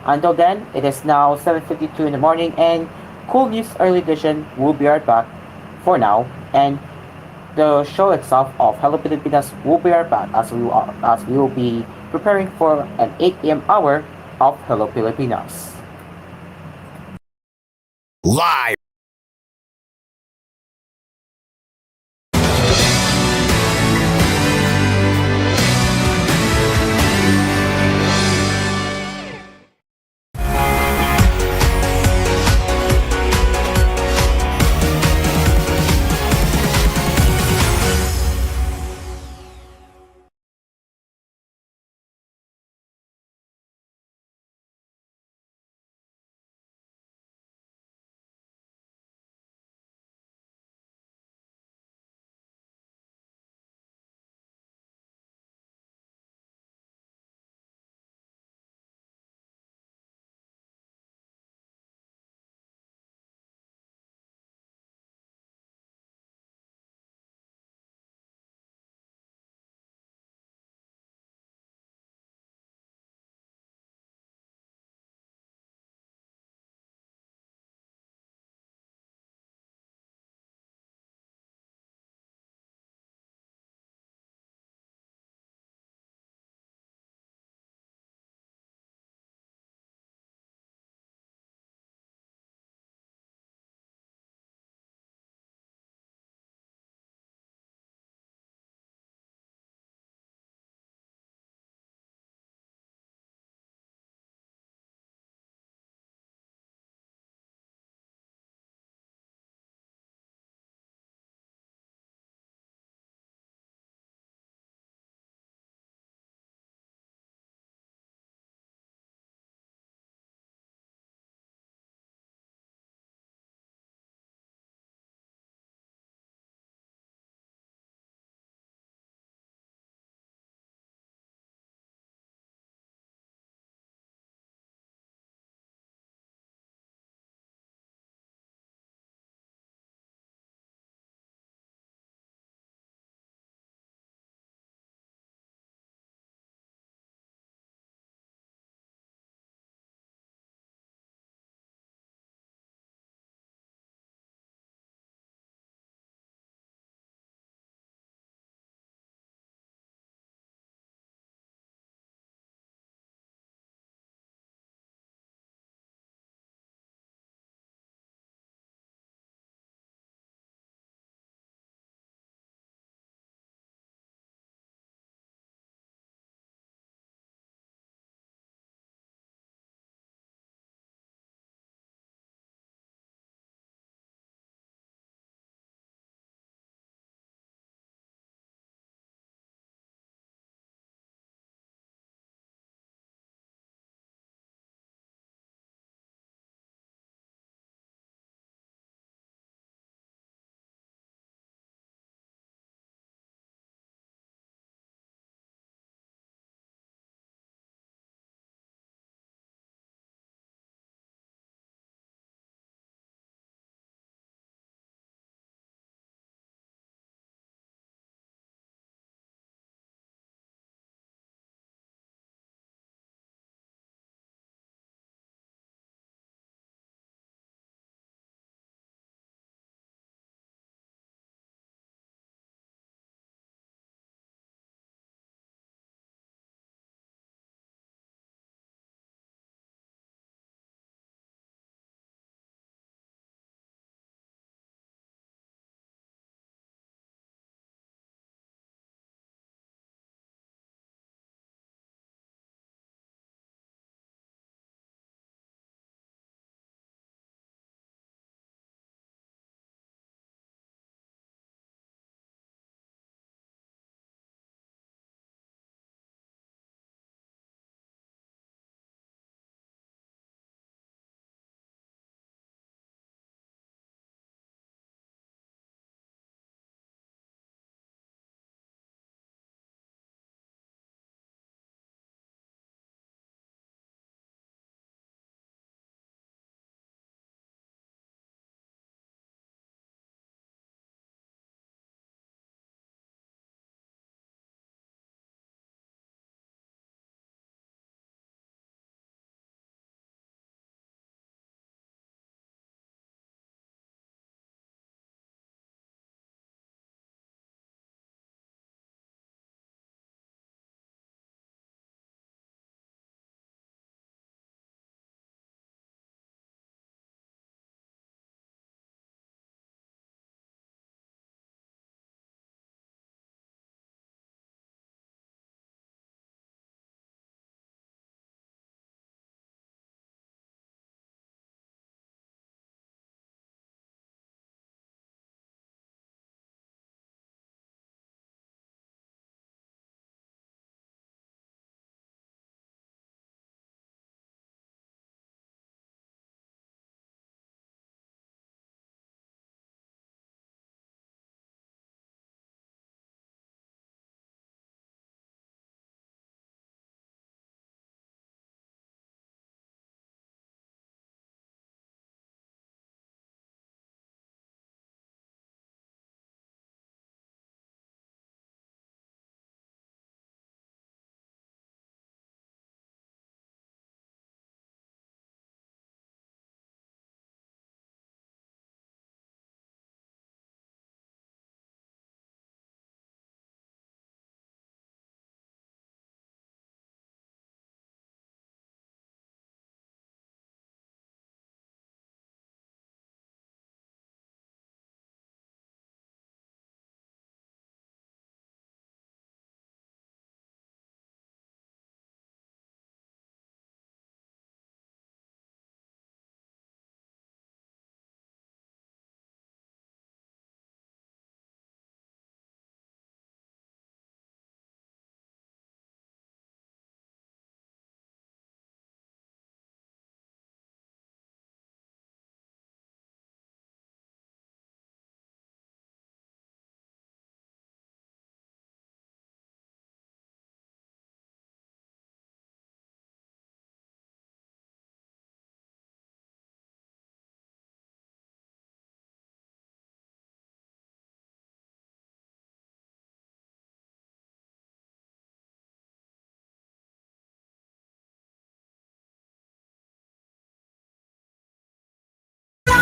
Until then, it is now 7:52 in the morning, and koolNews Early Edition will be right back for now, and the show itself of Hello Pilipinas will be right back as we will be preparing for an 8 a.m. hour of Hello Pilipinas. Live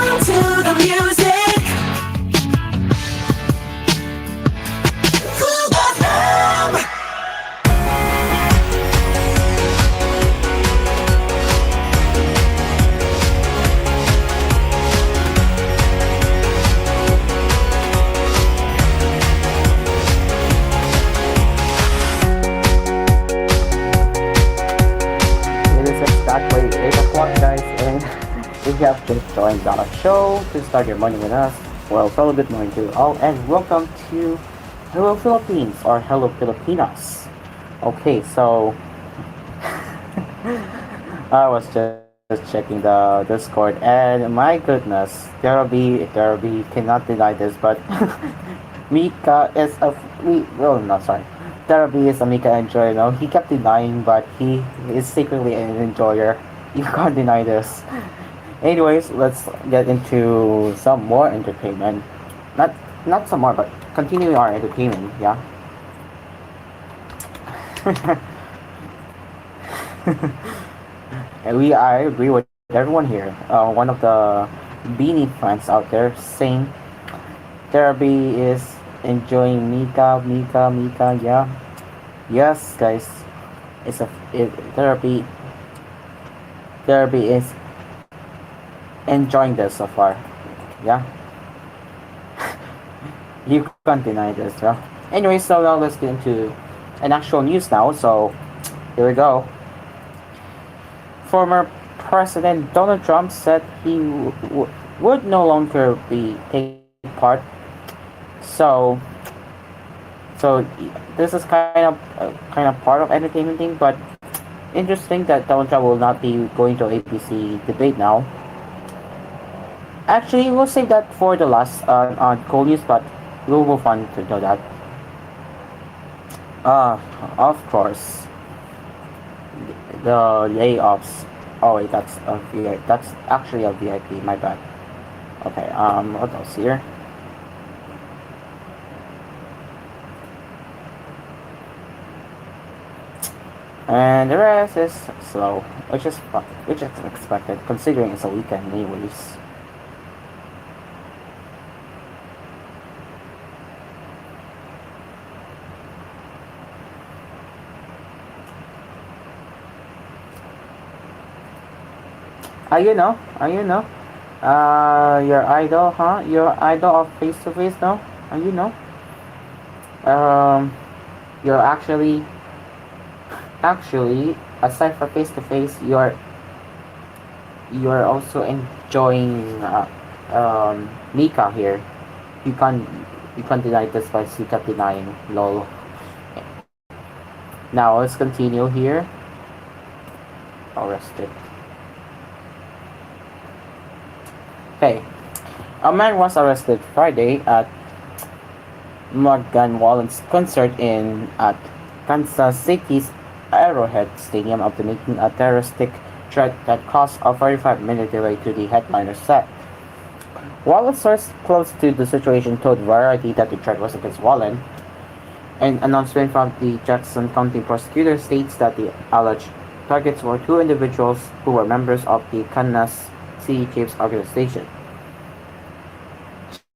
to the music. Cool FM. It is exactly 8 o'clock, guys, and if you have just joined our show to start your morning with us, well, fellow good morning to you all, and welcome to Hello Philippines or Hello Pilipinas. Okay, so I was just checking the Discord, and my goodness, Derby cannot deny this, but Mika is a no, sorry. Derby is a Mika enjoyer. No, he kept denying, but he is secretly an enjoyer. You can't deny this. Anyways, let's get into some more entertainment. Not some more, but continuing our entertainment. Yeah. And I agree with everyone here. One of the Beanie fans out there saying Derby is enjoying Mika. Yeah. Yes, guys. Derby is enjoying this so far. Yeah. You can't deny this, yeah. Anyway, so now let's get into an actual news now. So here we go. Former President Donald Trump said he would no longer be taking part. So this is kind of part of entertainment thing, but interesting that Donald Trump will not be going to ABC debate now. Actually, we'll save that for the last on koolNews, but we'll move on to know that. Of course, the layoffs. Oh wait, that's actually a VIP. My bad. Okay. What else here? And the rest is slow, which is expected considering it's a weekend anyways. You know, your idol, huh? Your idol of face to face, no? You know, you're actually, aside from face to face, you're also enjoying Mika here. You can't deny this by Sika denying. Lol. Now let's continue here. Arrested. Okay, a man was arrested Friday at Morgan Wallen's concert at Kansas City's Arrowhead Stadium after making a terroristic threat that caused a 45-minute delay to the headliner's set. Wallen's source close to the situation told Variety that the threat was against Wallen. An announcement from the Jackson County prosecutor states that the alleged targets were two individuals who were members of the Kansas City Chiefs organization.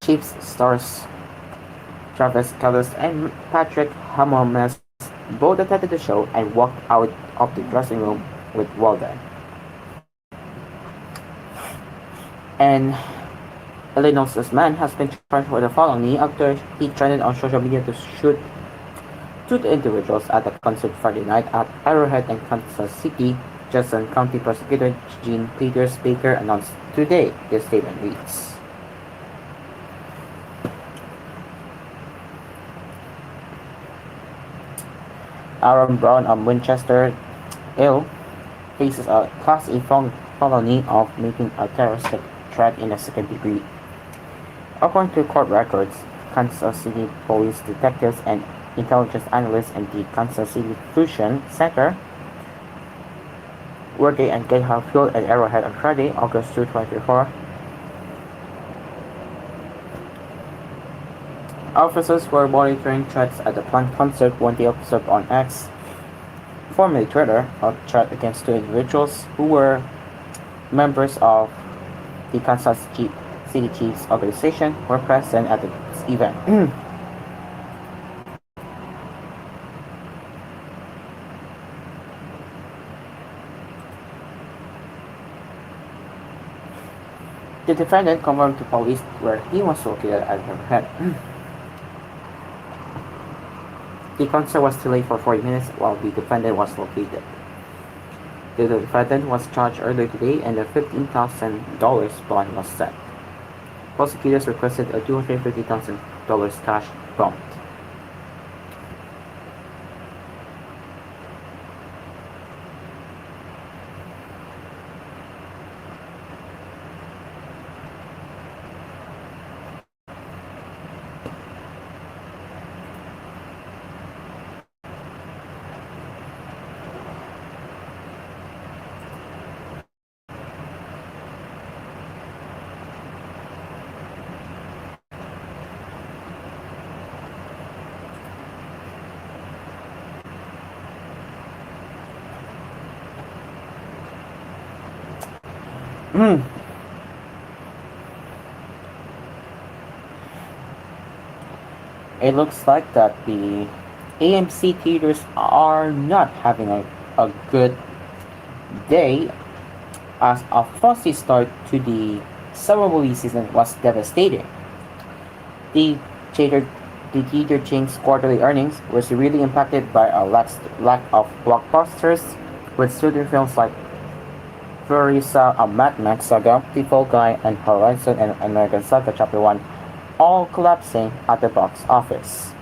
Chiefs stars Travis Kelce and Patrick Mahomes both attended the show and walked out of the dressing room with Walden. And Illinois' man has been charged for the felony after he trended on social media to shoot two individuals at a concert Friday night at Arrowhead in Kansas City. Jackson County Prosecutor Jean Peters Baker announced today. This statement reads: Aaron Brown of Winchester, Ill, faces a Class A felony of making a terroristic threat in the second degree. According to court records, Kansas City police detectives and intelligence analysts in the Kansas City Fusion Center were they and Gayhart Field at Arrowhead on Friday, August 2, 2024. Officers were monitoring threats at the planned concert when they observed on X, formerly Twitter, a threat against two individuals who were members of the City Chiefs organization were present at the event. The defendant confirmed to police where he was located at the event. The concert was delayed for 40 minutes while the defendant was located. The defendant was charged earlier today and a $15,000 bond was set. Prosecutors requested a $250,000 cash bond. It looks like that the AMC theaters are not having a good day, as a frosty start to the summer movie season was devastating. The theater, the theater chain's quarterly earnings was severely impacted by a lack of blockbusters, with student films like a Mad Max Saga, The Fall Guy, and Horizon and American Saga Chapter 1 all collapsing at the box office.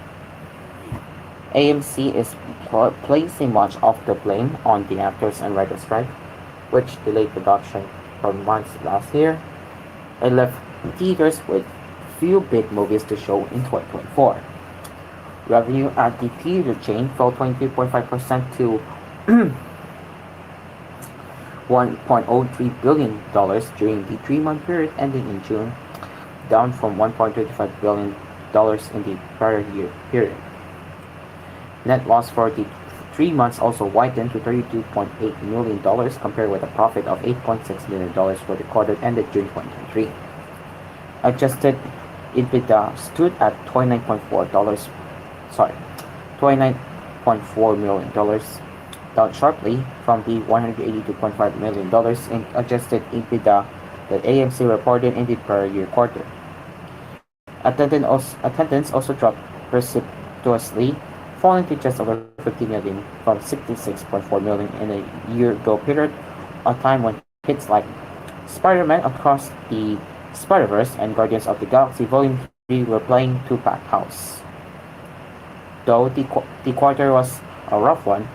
AMC is placing much of the blame on the actors and writers strike, which delayed production for months last year and left theaters with few big movies to show in 2024. Revenue at the theater chain fell 23.5% to $1.03 billion during the 3-month period ending in June, down from $1.25 billion in the prior year period. Net loss for the 3 months also widened to $32.8 million compared with a profit of $8.6 million for the quarter ended June 2023. Adjusted EBITDA stood at $29.4 million, down sharply from the $182.5 million in adjusted EBITDA that AMC reported in the prior year quarter. Attendance also dropped precipitously, falling to just over 50 million from 66.4 million in a year-ago period, a time when hits like Spider-Man Across the Spider-Verse and Guardians of the Galaxy Volume 3 were playing to packed house. Though the quarter was a rough one,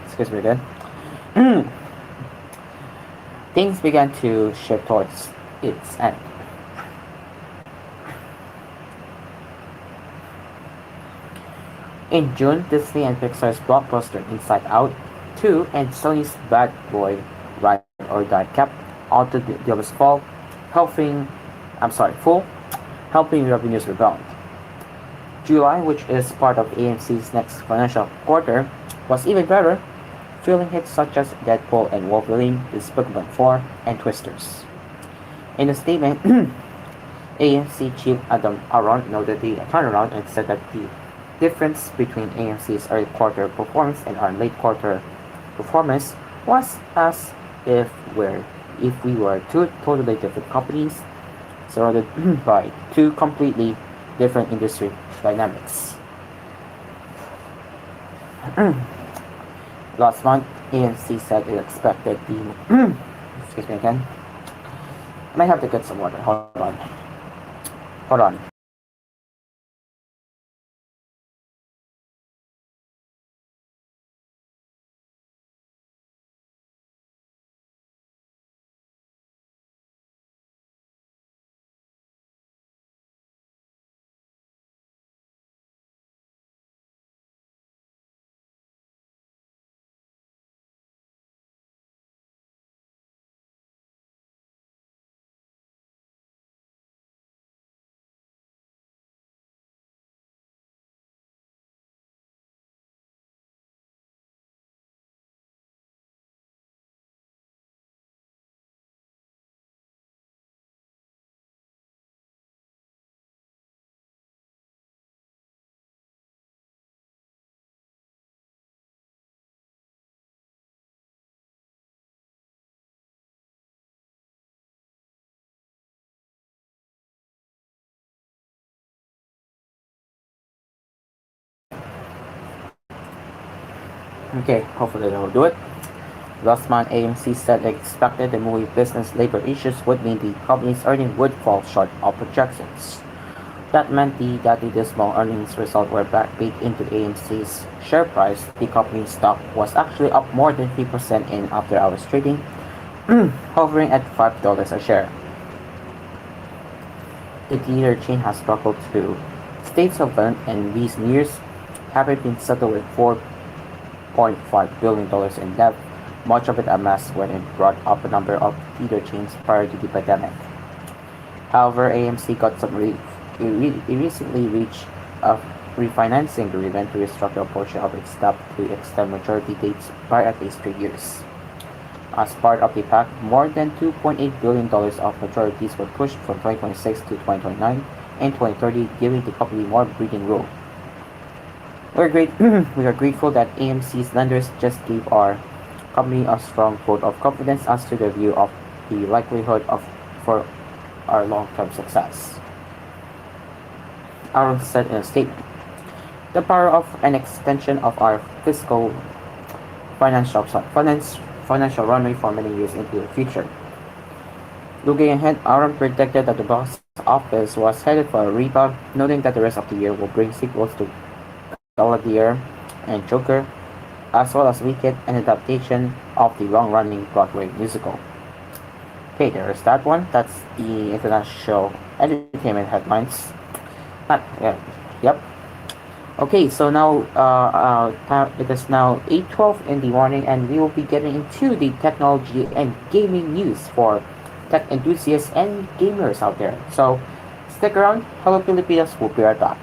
excuse me again, things began to shift towards its end. In June, Disney and Pixar's blockbuster Inside Out 2 and Sony's Bad Boy Ride or Die kept all the deals full, helping revenues rebound. July, which is part of AMC's next financial quarter, was even better, fueling hits such as Deadpool and Wolverine, Despicable Me 4, and Twisters. In a statement, AMC chief Adam Aron noted the turnaround and said that the difference between AMC's early quarter performance and our late quarter performance was as if we were two totally different companies surrounded by two completely different industry dynamics. Last month, AMC said it expected the excuse me again. I might have to get some water. Hold on. Okay, hopefully they'll do it. Last month, AMC said they expected the movie business labor issues would mean the company's earnings would fall short of projections. That meant that the dismal earnings result were back baked into AMC's share price. The company's stock was actually up more than 3% in after hours trading, hovering at $5 a share. The theater chain has struggled to stay solvent in recent years, having been settled with $4.5 billion in debt, much of it amassed when it brought up a number of theater chains prior to the pandemic. However, AMC got some relief. It recently reached a refinancing agreement to restructure a portion of its debt to extend maturity dates by at least 3 years. As part of the pact, more than $2.8 billion of maturities were pushed from 2026 to 2029 and 2030, giving the company more breathing room. We are grateful that AMC's lenders just gave our company a strong vote of confidence as to their view of the likelihood of for our long-term success. Aaron said in a statement, "The power of an extension of our fiscal financial runway for many years into the future." Looking ahead, Aaron predicted that the box office was headed for a rebound, noting that the rest of the year will bring sequels to Galadier and Joker, as well as Wicked, an adaptation of the long-running Broadway musical. Okay, there's that one. That's the international entertainment headlines. Yeah, yep. Okay, so now it is now 8:12 in the morning, and we will be getting into the technology and gaming news for tech enthusiasts and gamers out there. So stick around. Hello Pilipinas, we'll be right back.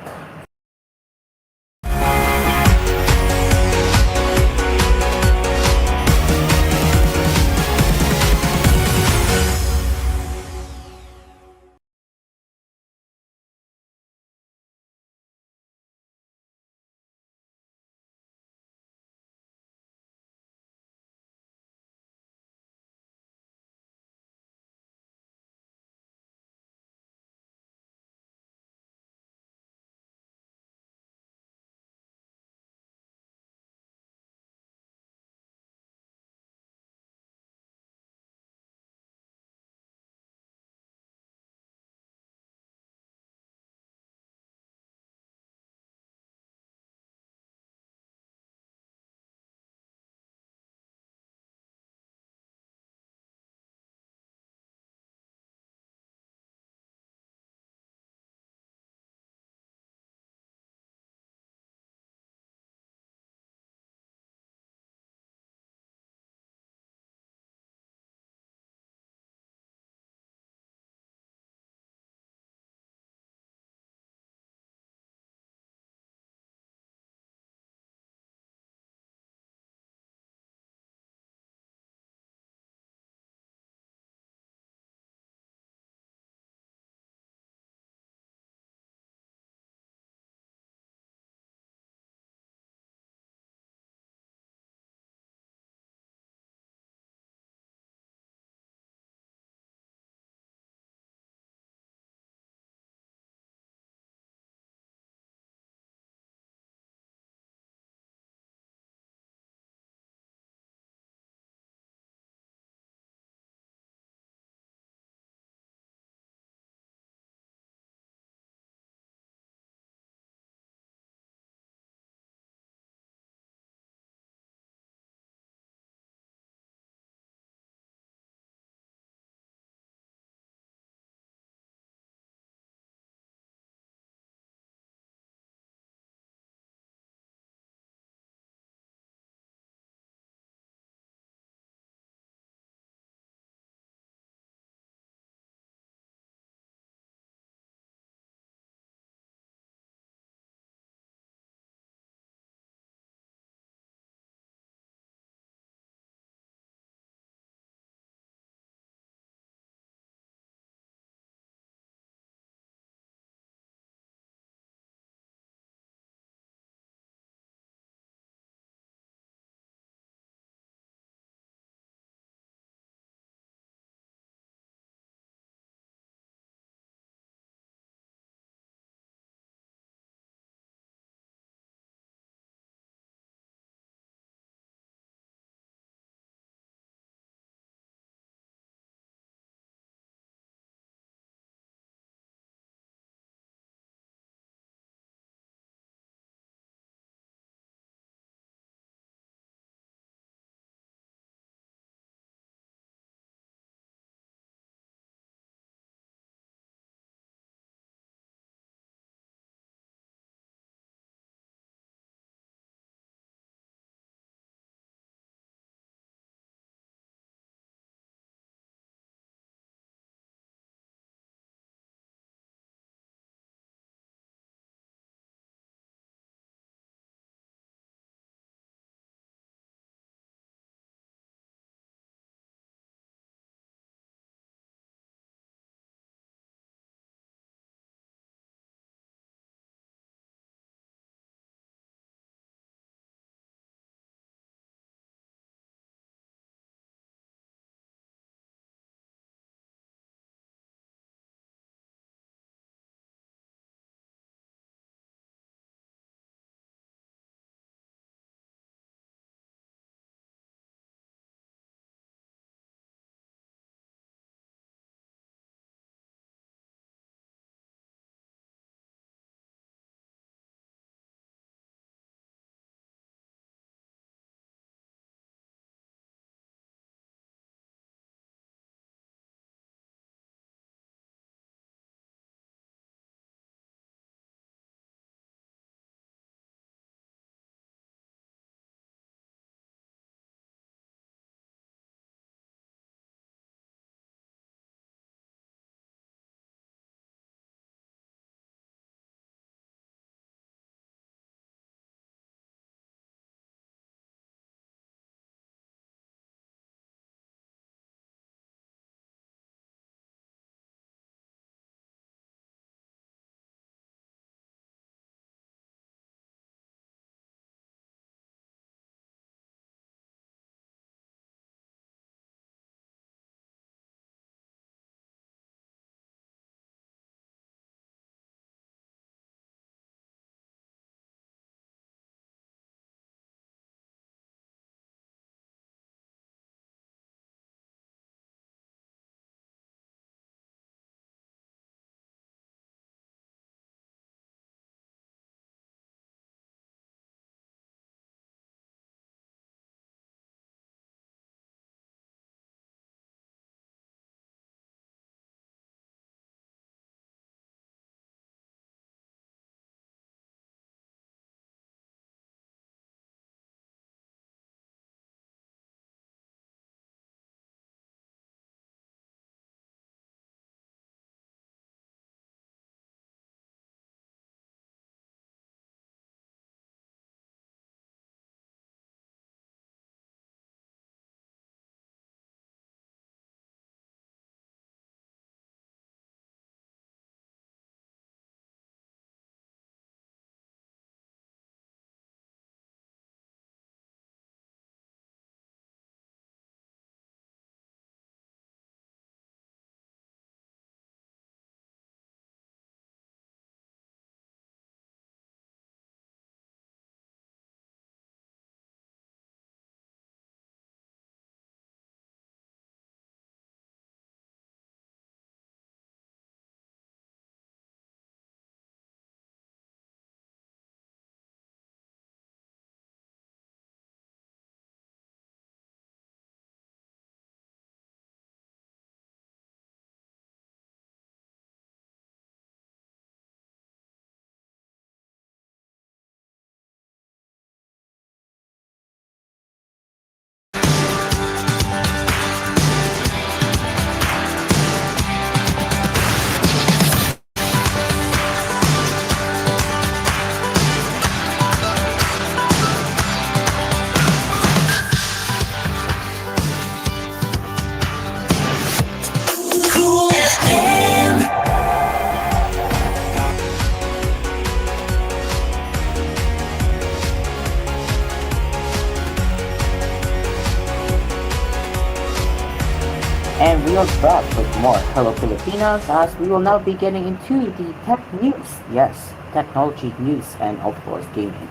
And we are back with more Hello Pilipinas as we will now be getting into the tech news. Yes, technology news and of course gaming.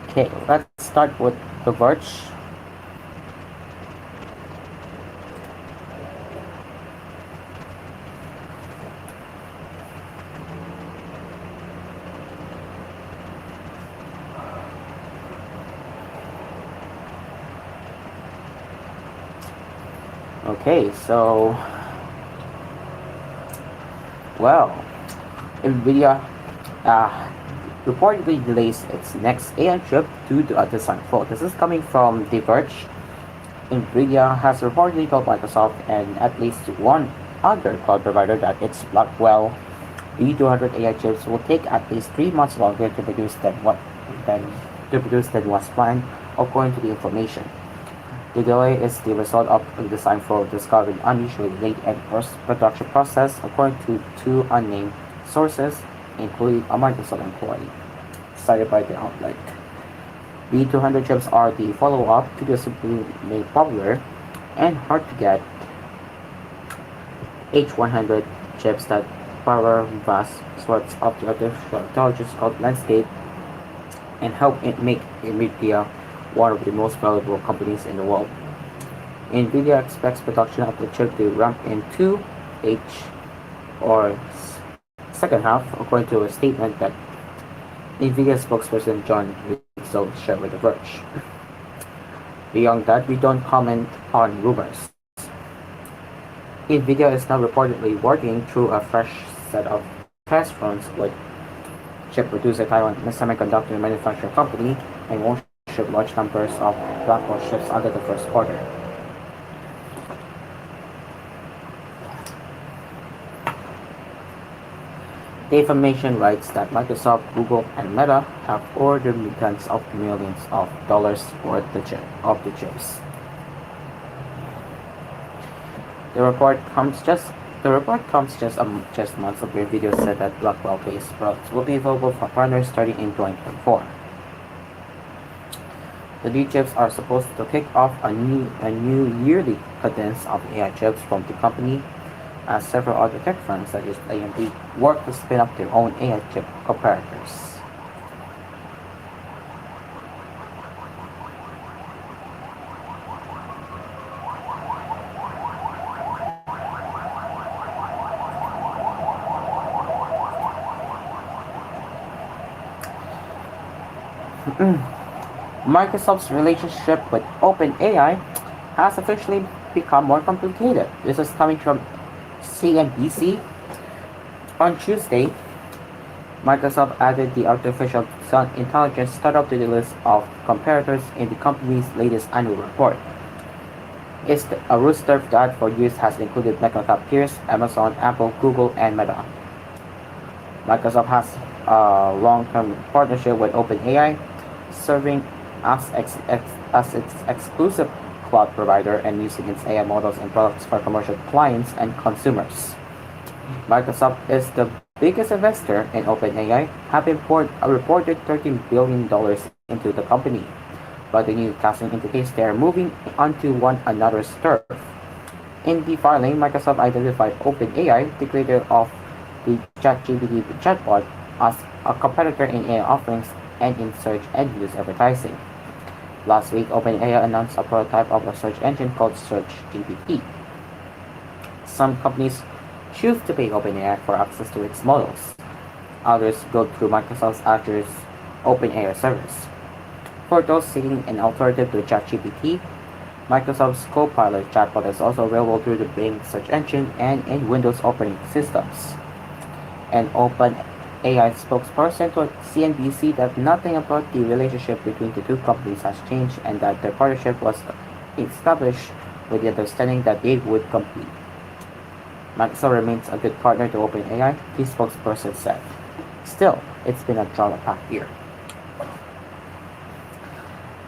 Okay, let's start with The Verge. Okay, so well, Nvidia uh, reportedly delays its next AI chip due to a design flaw. This is coming from The Verge. Nvidia has reportedly told Microsoft and at least one other cloud provider that its Blackwell B200 AI chips will take at least 3 months longer to produce than was planned, according to the information. The delay is the result of a design flaw discovered unusually late in post-production process, according to two unnamed sources, including a Microsoft employee, cited by the outlet. B200 chips are the follow-up to the supremely popular and hard-to-get H100 chips that power vast swaths of the artificial intelligence cloud landscape and help it make NVIDIA one of the most valuable companies in the world. NVIDIA expects production of the chip to ramp in 2H or second half, according to a statement that NVIDIA spokesperson John Rizzo shared with The Verge. Beyond that, we don't comment on rumors. NVIDIA is now reportedly working through a fresh set of test runs with chip producer Taiwan semiconductor manufacturing company and won't ship large numbers of Blackwell chips under the first quarter. The information writes that Microsoft, Google, and Meta have ordered tens of millions of dollars worth of the chips. The report comes just months after video said that Blackwell-based products will be available for partners starting in 2024. The new chips are supposed to kick off a new yearly cadence of AI chips from the company, as several other tech firms such as AMD work to spin up their own AI chip comparators. Microsoft's relationship with OpenAI has officially become more complicated. This is coming from CNBC. On Tuesday, Microsoft added the artificial intelligence startup to the list of competitors in the company's latest annual report. It's a roster that for years has included Microsoft peers Amazon, Apple, Google, and Meta. Microsoft has a long-term partnership with OpenAI, serving as its exclusive cloud provider and using its AI models and products for commercial clients and consumers. Microsoft is the biggest investor in OpenAI, having poured a reported $13 billion into the company. But the new casting indicates they are moving onto one another's turf. In the filing, Microsoft identified OpenAI, the creator of the ChatGPT chatbot, as a competitor in AI offerings and in search and news advertising. Last week, OpenAI announced a prototype of a search engine called SearchGPT. Some companies choose to pay OpenAI for access to its models. Others go through Microsoft's Azure's OpenAI service. For those seeking an alternative to ChatGPT, Microsoft's Copilot chatbot is also available through the Bing search engine and in Windows operating systems. An OpenAI spokesperson told CNBC that nothing about the relationship between the two companies has changed and that their partnership was established with the understanding that they would compete. Microsoft remains a good partner to OpenAI, the spokesperson said. Still, it's been a drama-packed year.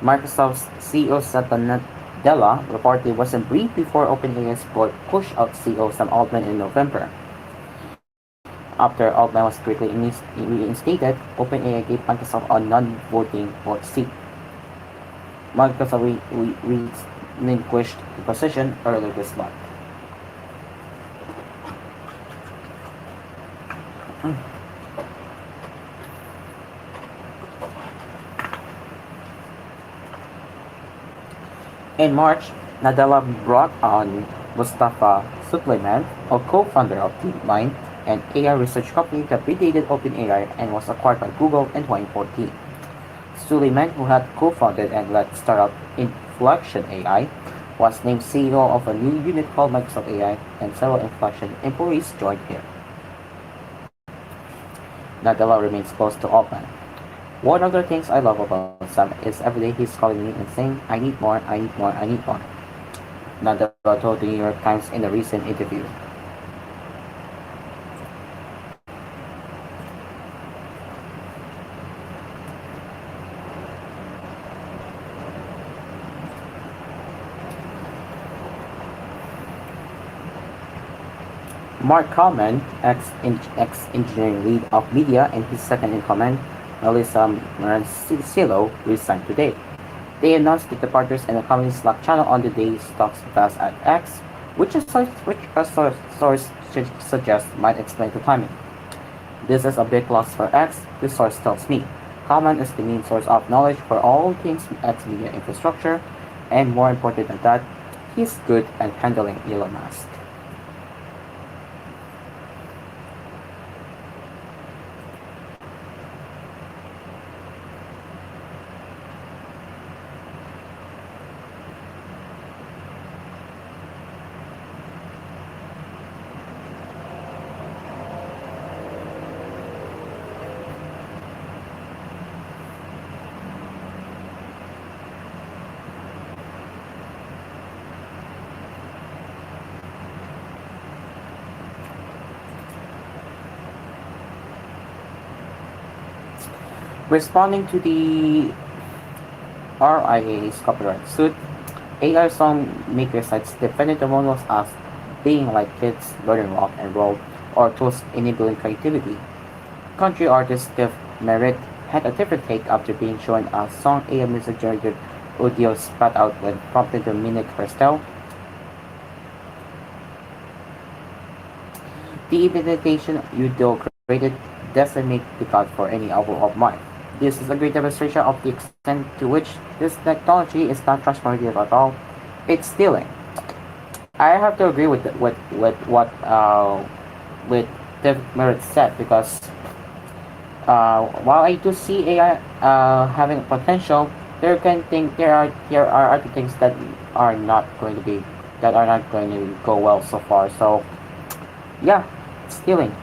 Microsoft's CEO Satya Nadella reportedly wasn't briefed before OpenAI's board pushed out CEO Sam Altman in November. After Altman was quickly reinstated, OpenAI gave Microsoft a non-voting board seat. Microsoft relinquished the position earlier this month. In March, Nadella brought on Mustafa Suleyman, a co-founder of DeepMind, an AI research company that predated OpenAI and was acquired by Google in 2014. Suleyman, who had co-founded and led startup Inflection AI, was named CEO of a new unit called Microsoft AI, and several Inflection employees joined him. Nadella remains close to Altman. One of the things I love about Sam is every day he's calling me and saying, I need more, I need more, I need more. Nadella told the New York Times in a recent interview. Mark Kalman, ex-engineering lead of media, and his second-in-command, Melissa Marancillo, resigned today. They announced the departures in the company's Slack channel on the day stocks fell at X, which a source suggests might explain the timing. This is a big loss for X, the source tells me. Kalman is the main source of knowledge for all things X media infrastructure, and more important than that, he's good at handling Elon Musk. Responding to the RIA's copyright suit, AI song maker sites defended the models as being like kids learning rock and roll or tools enabling creativity. Country artist Steve Merritt had a different take after being shown a song AI music generated audio spat out when prompted to mimic her style. The imitation Udo created doesn't make the cut for any album of mine. This is a great demonstration of the extent to which this technology is not transformative at all. It's stealing. I have to agree with what with David Merritt said because while I do see AI having potential, there are other things that are not going to go well so far. So yeah, stealing.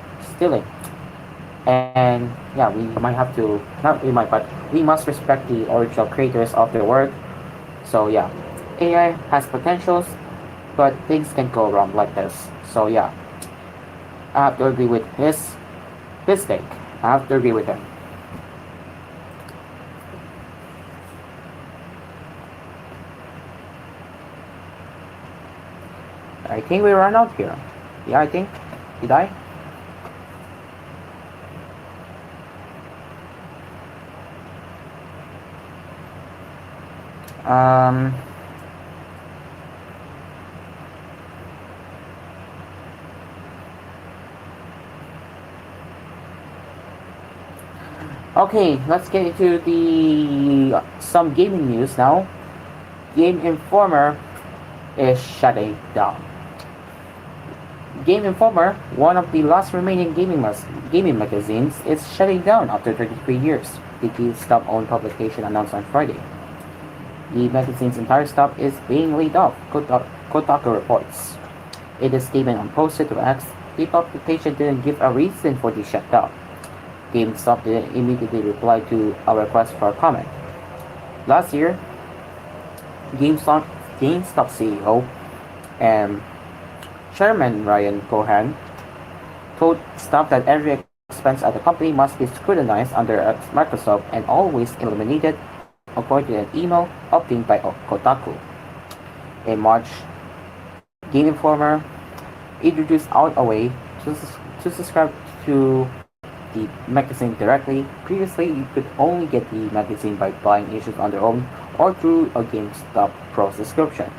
And yeah, we might have to, not we might, but we must respect the original creators of their work. So yeah, AI has potentials, but things can go wrong like this. So yeah, I have to agree with his take. I have to agree with him. I think we run out here. Yeah, I think. Did I? Um, okay, let's get into the some gaming news now. Game Informer is shutting down. Game Informer, one of the last remaining gaming magazines, is shutting down after 33 years. The GameStop-owned publication announced on Friday. The magazine's entire staff is being laid off, Kotaku reports. In a statement posted to X, the publication didn't give a reason for the shutdown. GameStop didn't immediately reply to a request for a comment. Last year, GameStop CEO and Chairman Ryan Cohen told staff that every expense at the company must be scrutinized under Microsoft and always eliminated, according to an email obtained by Kotaku. In March, Game Informer introduced out a way to subscribe to the magazine directly. Previously, you could only get the magazine by buying issues on their own or through a GameStop Pro subscription.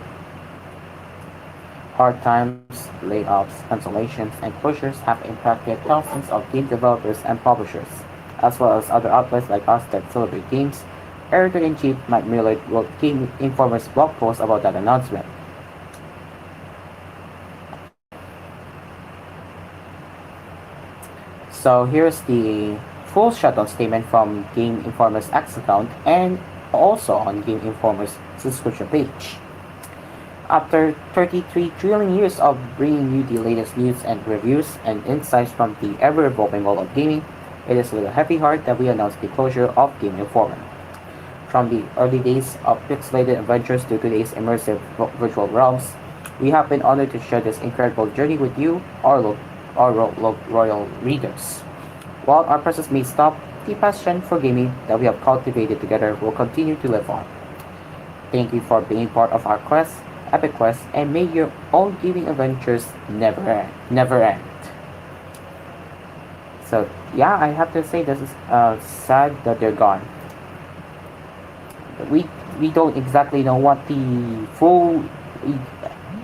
Hard times, layoffs, cancellations, and closures have impacted thousands of game developers and publishers, as well as other outlets like us that celebrate games. Editor-in-Chief Matt Miller wrote Game Informer's blog post about that announcement. So here's the full shutdown statement from Game Informer's X account and also on Game Informer's subscription page. After 33 trillion years of bringing you the latest news and reviews and insights from the ever-evolving world of gaming, it is with a heavy heart that we announce the closure of Game Informer. From the early days of pixelated adventures to today's immersive virtual realms, we have been honored to share this incredible journey with you, our royal readers. While our presence may stop, the passion for gaming that we have cultivated together will continue to live on. Thank you for being part of our quest, epic quest, and may your own gaming adventures never end. So yeah, I have to say this is sad that they're gone. We don't exactly know what the full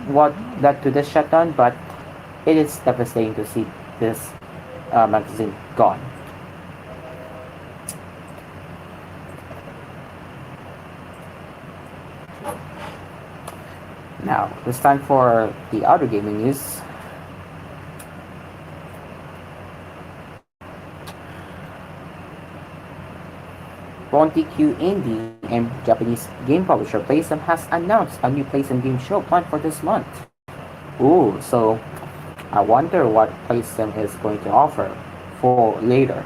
what led to this shutdown, but it is devastating to see this magazine gone. Now, it's time for the other gaming news. Q Indie and Japanese game publisher PlaySim has announced a new PlaySim game show planned for this month. Ooh, so I wonder what PlaySim is going to offer for later.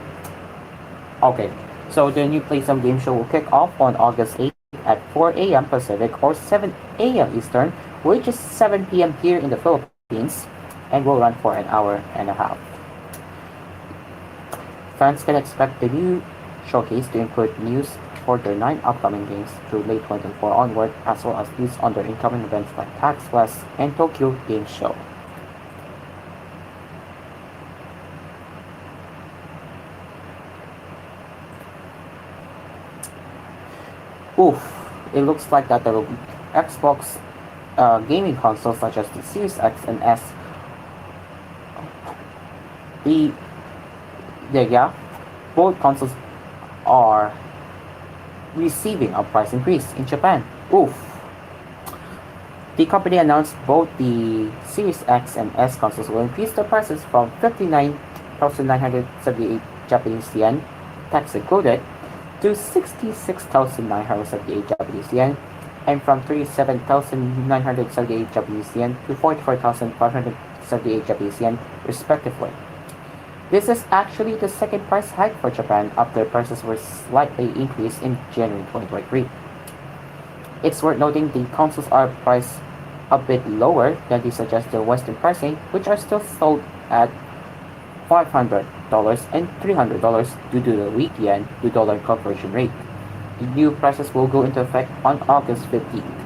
Okay, so the new PlaySim game show will kick off on August 8th at 4 a.m. Pacific or 7 a.m. Eastern, which is 7 p.m. here in the Philippines, and will run for an hour and a half. Fans can expect the new showcase to include news for their 9 upcoming games through late 2024 onward, as well as news on their incoming events like PAX West and Tokyo Game Show. Oof, it looks like that the Xbox gaming consoles such as the Series X and S, both consoles are receiving a price increase in Japan. Oof. The company announced both the Series X and S consoles will increase their prices from 59,978 Japanese yen, tax included, to 66,978 Japanese yen, and from 37,978 Japanese yen to 44,578 Japanese yen, respectively. This is actually the second price hike for Japan after prices were slightly increased in January 2023. It's worth noting the consoles are priced a bit lower than the suggested Western pricing, which are still sold at $500 and $300 due to the weak yen to dollar conversion rate. The new prices will go into effect on August 15th.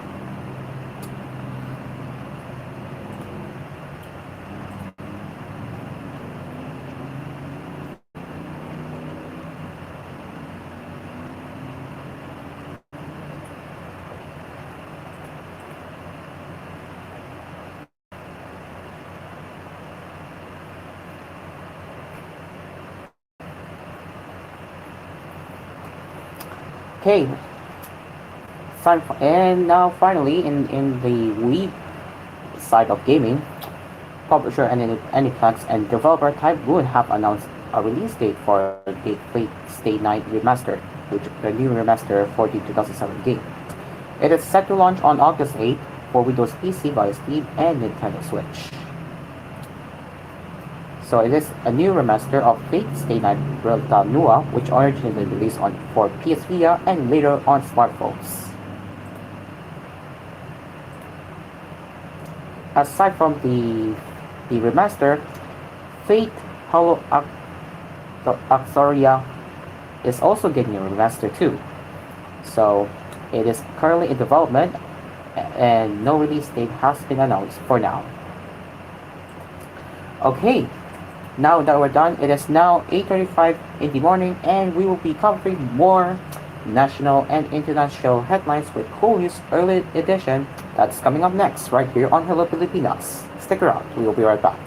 Okay, and now finally in the Wii side of gaming, publisher and Aniplex and developer Type Moon have announced a release date for the Fate Stay Night Remastered, which is the new remaster for the 2007 game. It is set to launch on August 8th for Windows PC via Steam and Nintendo Switch. So it is a new remaster of Fate Stay Night Relta Nua, which originally released for PS Vita and later on smartphones. Aside from the remaster, Fate Hollow Axoria is also getting a remaster too. So it is currently in development and no release date has been announced for now. Okay. Now that we're done, it is now 8:35 in the morning and we will be covering more national and international headlines with koolNews Early Edition. That's coming up next, right here on Hello Pilipinas. Stick around, we will be right back.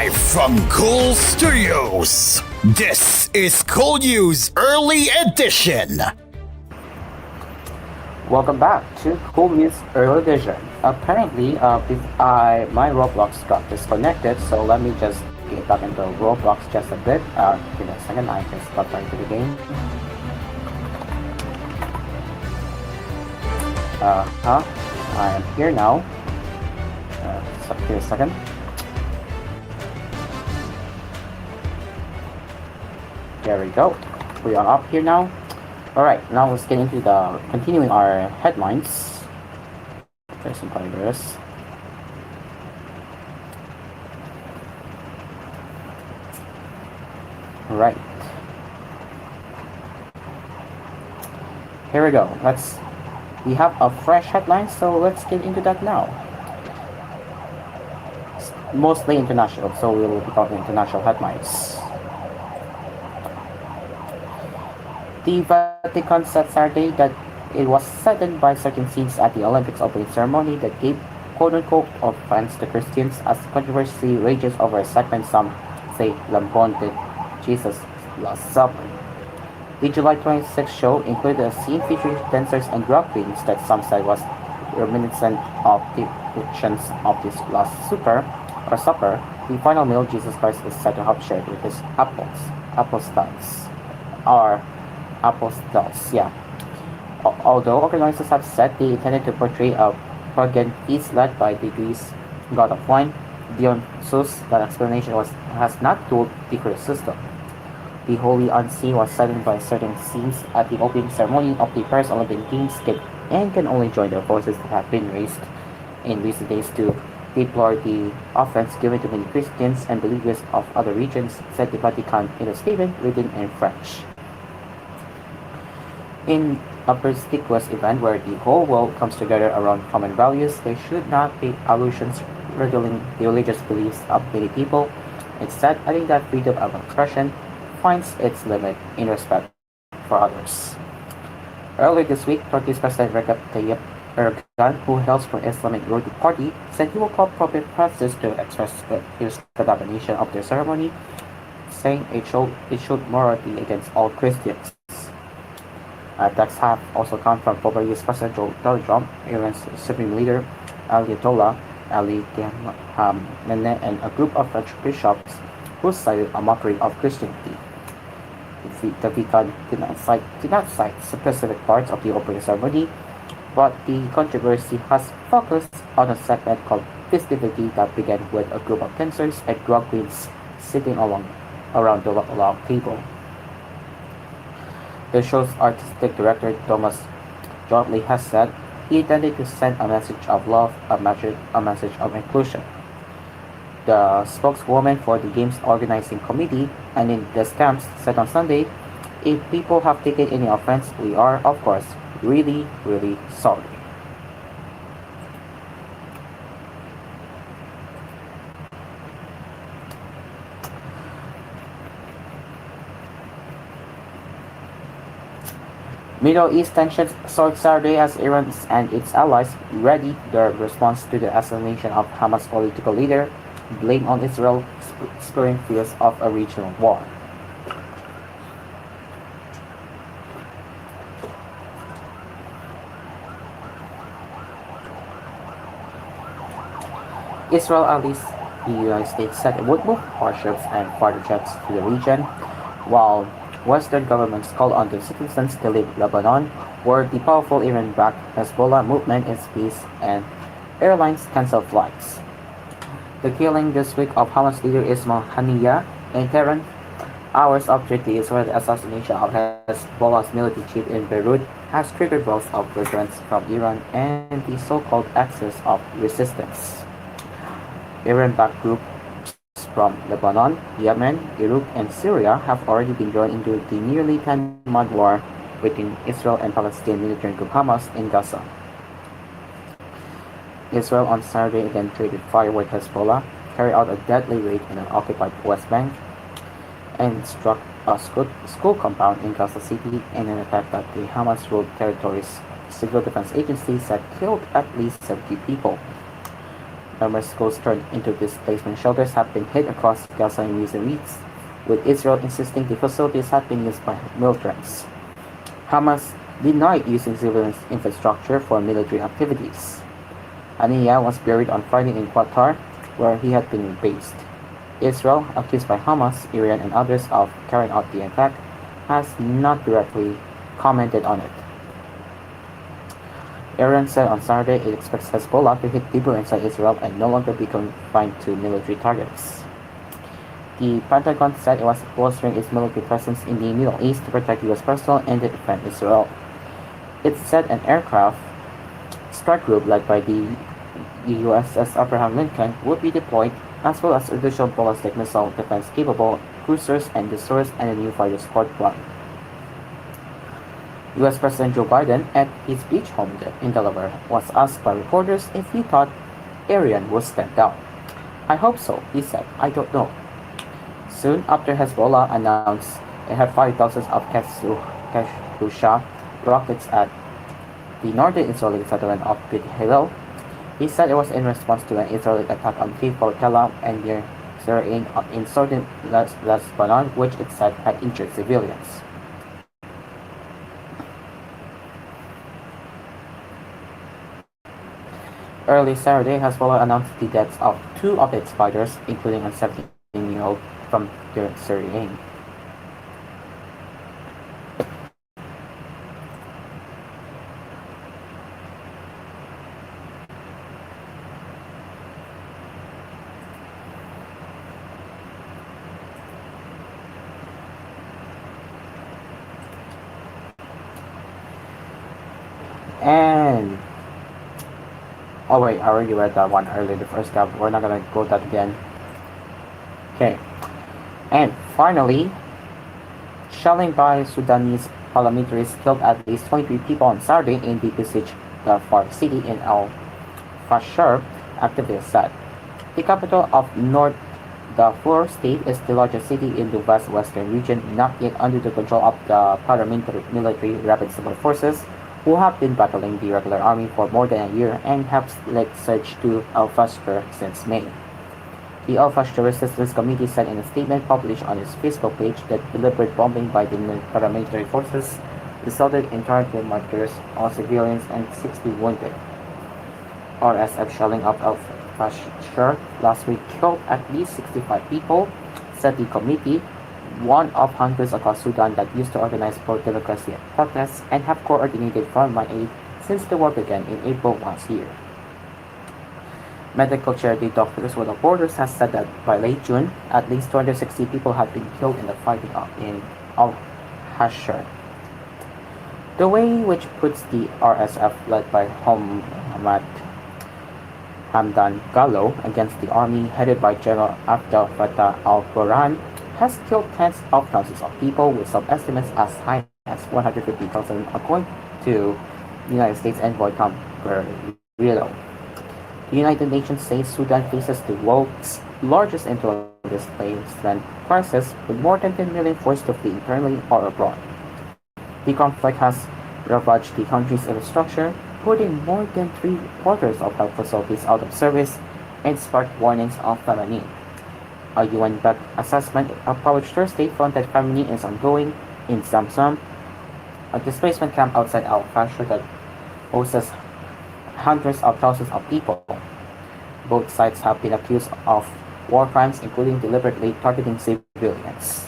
Live from Cool Studios, this is koolNews Early Edition. Welcome back to koolNews Early Edition. Apparently, my Roblox got disconnected, so let me just get back into Roblox just a bit. Give me a second, I can start back into the game. I am here now. So give me a second. There we go. We are up here now. Alright, now let's get into continuing our headlines. There's some progress. Right. Here we go. We have a fresh headline, so let's get into that now. It's mostly international, so we will be talking international headlines. The Vatican said Saturday that it was saddened by certain scenes at the Olympics opening ceremony that gave quote-unquote offense to Christians as controversy rages over a segment some say lambonted Jesus' Last Supper. The July 26th show included a scene featuring dancers and drag queens that some said was reminiscent of depictions of this Last Supper, the final meal Jesus Christ is said to have shared with his apostles, yeah. Although organizers have said they intended to portray a pagan feast led by the Greek god of wine, Dionysus, that explanation has not told the criticism. The Holy Unseen was saddened by certain scenes at the opening ceremony of the Paris Olympic Games and can only join the voices that have been raised in recent days to deplore the offense given to many Christians and believers of other regions, said the Vatican in a statement written in French. In a perspicuous event where the whole world comes together around common values, there should not be allusions ridiculing the religious beliefs of many people. Instead, I think that freedom of expression finds its limit in respect for others. Earlier this week, Turkey's President Recep Tayyip Erdogan, who hails from Islamic Ruling Party, said he will call appropriate princes to express his condemnation of the ceremony, saying it should morally against all Christians. Attacks have also come from former US President Donald Trump, Iran's Supreme Leader Ayatollah Ali Khamenei, and a group of French bishops who cited a mockery of Christianity. The Vatican did not cite specific parts of the opening ceremony, but the controversy has focused on a segment called Festivity that began with a group of dancers and drag queens sitting around the long table. The show's artistic director Thomas Jotley has said he intended to send a message of love, a message of inclusion. The spokeswoman for the Games Organizing Committee, and in the camps, said on Sunday, "If people have taken any offense, we are, of course, really, really sorry." Middle East tensions soared Saturday as Iran and its allies readied their response to the assassination of Hamas political leader, blamed on Israel, spurring fears of a regional war. Israel, at least the United States, said it would move warships and fighter jets to the region, while Western governments called on their citizens to leave Lebanon, where the powerful Iran-backed Hezbollah movement is based and airlines cancel flights. The killing this week of Hamas leader Ismail Haniyeh in Tehran, hours after the Israeli assassination of Hezbollah's military chief in Beirut, has triggered votes of belligerence from Iran and the so-called axis of resistance. Iran-backed groups from Lebanon, Yemen, Iraq, and Syria have already been drawn into the nearly 10-month war between Israel and Palestinian military group Hamas in Gaza. Israel on Saturday again traded fire with Hezbollah, carried out a deadly raid in an occupied West Bank, and struck a school compound in Gaza City in an attack that the Hamas-ruled territories' civil defense agency said killed at least 70 people. Numerous schools turned into displacement shelters have been hit across Gaza in recent weeks, with Israel insisting the facilities have been used by militants. Hamas denied using civilian infrastructure for military activities. Haniyeh was buried on Friday in Qatar, where he had been based. Israel, accused by Hamas, Iran, and others of carrying out the attack, has not directly commented on it. Iran said on Saturday it expects Hezbollah to hit deeper inside Israel and no longer be confined to military targets. The Pentagon said it was bolstering its military presence in the Middle East to protect U.S. personnel and to defend Israel. It said an aircraft strike group led by the USS Abraham Lincoln would be deployed, as well as additional ballistic missile defense-capable cruisers and destroyers and a new fighter squadron. U.S. President Joe Biden, at his beach home in Delaware, was asked by reporters if he thought Iran would stand down. "I hope so," he said. "I don't know." Soon after Hezbollah announced it had fired dozens of Katyusha rockets at the northern Israeli settlement of Beit Hillel, he said it was in response to an Israeli attack on Cape Kalkala and near Syria in southern Lebanon, which it said had injured civilians. Early Saturday, Hezbollah announced the deaths of two of its fighters, including a 17-year-old from their Syria. And oh wait, I already read that one earlier, the first cap. We're not gonna go that again. Okay. And finally, shelling by Sudanese paramilitaries killed at least 23 people on Saturday in the besieged Darfur city in Al Fashir, activists said. The capital of North Darfur state is the largest city in the western region, not yet under the control of the paramilitary rapid support forces, who have been battling the regular army for more than a year and have led surge to Al Fashir since May. The Al Fashir Resistance Committee said in a statement published on its Facebook page that deliberate bombing by the paramilitary forces resulted in 20 martyrs, all civilians, and 60 wounded. RSF shelling of Al Fashir last week killed at least 65 people, said the committee, one of hundreds across Sudan that used to organize pro-democracy protests and have coordinated frontline aid since the war began in April last year. Medical charity Doctors Without Borders has said that by late June, at least 260 people have been killed in the fighting in Al-Hashir. The way which puts the RSF led by Muhammad Hamdan Gallo against the army headed by General Abdel Fattah al-Burhan has killed tens of thousands of people, with some estimates as high as 150,000, according to United States envoy Tom Guerrero. The United Nations says Sudan faces the world's largest internal displacement crisis, with more than 10 million forced to flee internally or abroad. The conflict has ravaged the country's infrastructure, putting more than 3/4 of health facilities out of service and sparked warnings of famine. A UN-backed assessment published Thursday found that famine is ongoing in Zamzam, a displacement camp outside Al Fashir that hosts hundreds of thousands of people. Both sides have been accused of war crimes, including deliberately targeting civilians.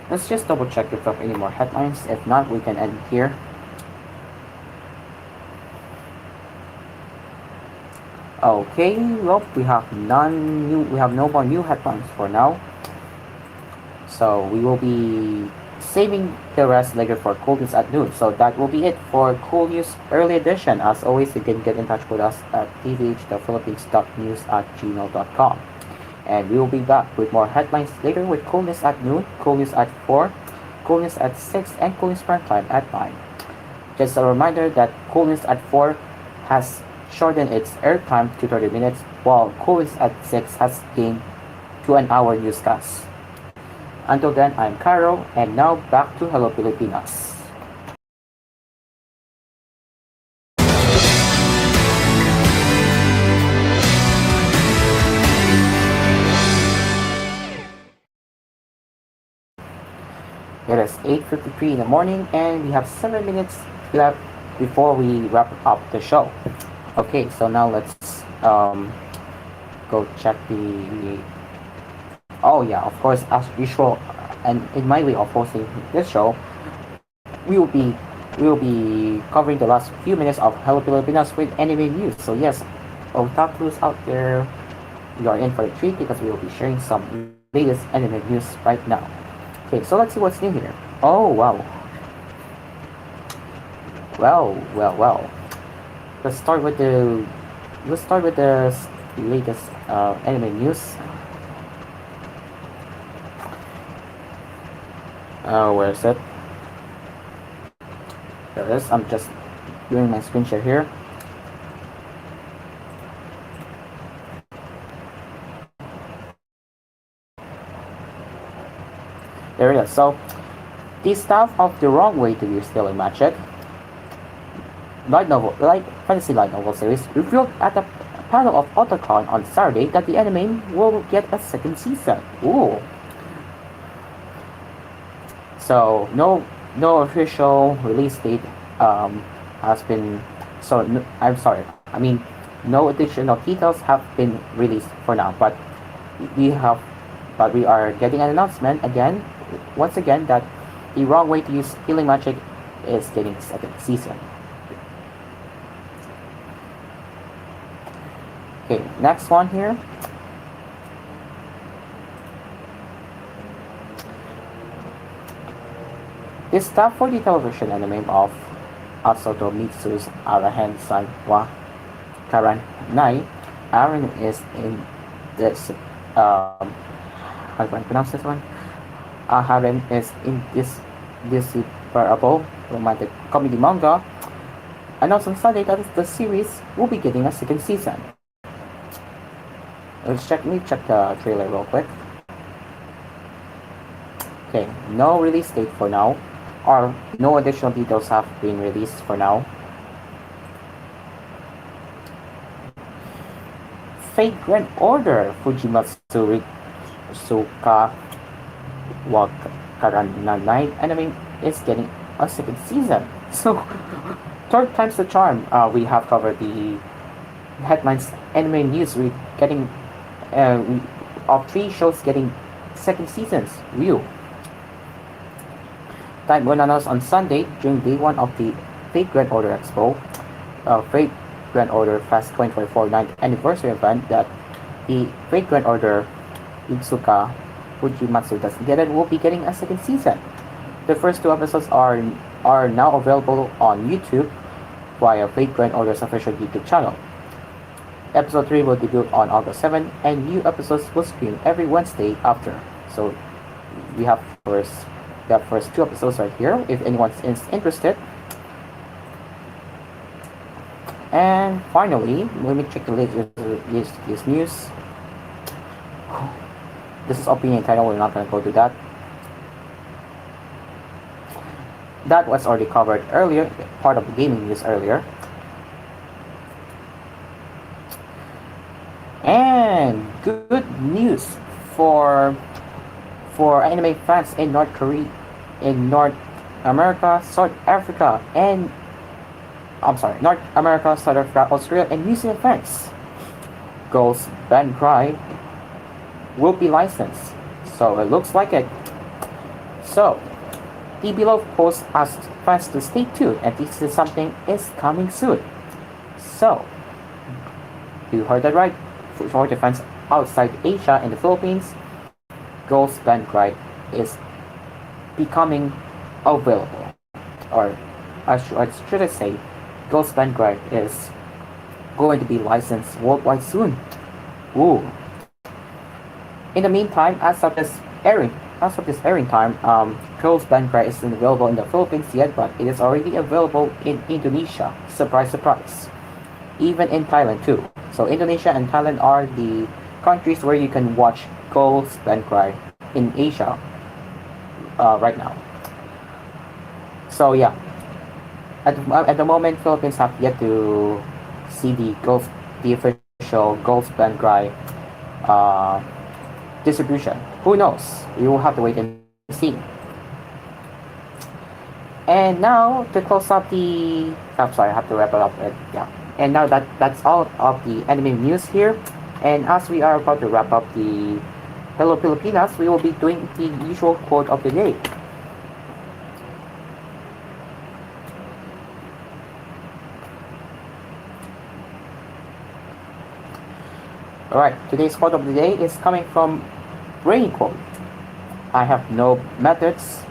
Let's just double check if we have any more headlines. If not, we can end here. Okay, well, we have no more new headlines for now. So we will be saving the rest later for koolNews at noon. So that will be it for koolNews Early Edition. As always, you can get in touch with us at tvh.philippines.news@gmail.com. And we will be back with more headlines later with koolNews at noon, koolNews at 4, koolNews at 6, and koolNews Prime Time at 9. Just a reminder that koolNews at 4 has shortened its airtime to 30 minutes, while koolNews at 6 has gained to an hour newscast. Until then, I'm Cairo, and now back to Hello Pilipinas. 8:53 in the morning, and we have 7 minutes left before we wrap up the show. Okay, so now let's go check the. Oh yeah, of course, as usual, and in my way of hosting this show, we will be covering the last few minutes of Hello Pilipinas with anime news. So yes, otakus out there, you are in for a treat because we will be sharing some latest anime news right now. Okay, so let's see what's new here. Oh wow. Well. Let's start with the latest anime news. Where is it? There it is. I'm just doing my screen share here. There it is. So, the staff of The Wrong Way to Use Stealing Magic fantasy light novel series revealed at a panel of Otakon on Saturday that the anime will get a second season. Ooh. So no official release date has been. So I'm sorry. I mean, no additional details have been released for now. But we are getting an announcement once again that The Wrong Way to Use Healing Magic is getting a second season. Okay, next one here. The staff for the television anime of Asoto Mitsu's Arahan Sanwa Karanai, Aaron is in this how do I pronounce this one? Harem is in this disparable romantic comedy manga, announced on Sunday that the series will be getting a second season. Let me check the trailer real quick. Okay, no release date for now, or no additional details have been released for now. Fate Grand Order Fujimatsu Suka Wakaranai anime is getting a second season. So, third time's the charm. We have covered the headlines anime news. We're getting of 3 shows getting second seasons. Real. Time was announced on Sunday during day 1 of the Fate Grand Order Expo, Fate Grand Order Fest 2024 9th anniversary event, that the Fate Grand Order Itsuka Fujimatsu together will be getting a second season. The first 2 episodes are now available on YouTube via Fate Grand Order's official YouTube channel. Episode 3 will debut on August 7, and new episodes will stream every Wednesday after. So we have first 2 episodes right here if anyone is interested. And finally, let me check the latest news. This is opinion title, we're not going to go to that. That was already covered earlier, part of the gaming news earlier. And good news for anime fans in North America, South Africa, Australia, and New Zealand fans. Ghost Band Cry will be licensed, so it looks like it. So the below post asks fans to stay tuned, and this is something is coming soon. So you heard that right. For the fans outside Asia and the Philippines, Ghost Band Cry is becoming available, or should I say, Ghost Band Cry is going to be licensed worldwide soon. Ooh. In the meantime, as of this airing time, Ghost Band Cry isn't available in the Philippines yet, but it is already available in Indonesia. Surprise, surprise. Even in Thailand too. So Indonesia and Thailand are the countries where you can watch Ghost Band Cry in Asia right now. So yeah, at the moment, Philippines have yet to see the official Ghost Band Cry distribution. Who knows? We will have to wait and see. And now to close up the, I'm sorry, I have to wrap it up. Yeah. And now that's all of the anime news here. And as we are about to wrap up the Hello Pilipinas, we will be doing the usual quote of the day. Alright, today's quote of the day is coming from Rainy Quote. I have no methods.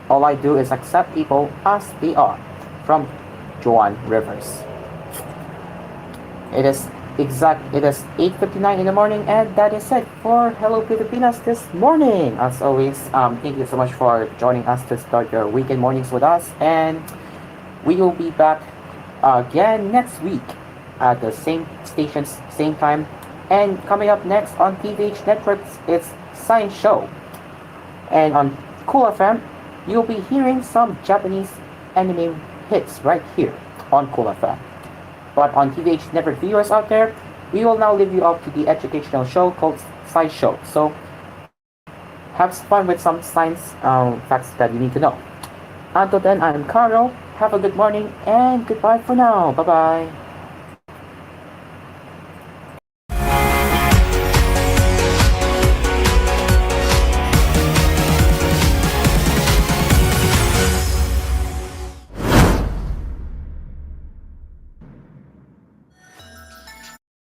All I do is accept people as they are. From Joan Rivers. It is 8:59 in the morning, and that is it for Hello Pilipinas this morning. As always, thank you so much for joining us to start your weekend mornings with us, and we will be back again next week at the same stations, same time. And coming up next on TVH Network, it's Science Show. And on koolFM, you'll be hearing some Japanese anime hits right here on koolFM. But on TVH Network viewers out there, we will now leave you up to the educational show called Science Show. So have fun with some science facts that you need to know. Until then, I'm Carlo. Have a good morning and goodbye for now. Bye-bye.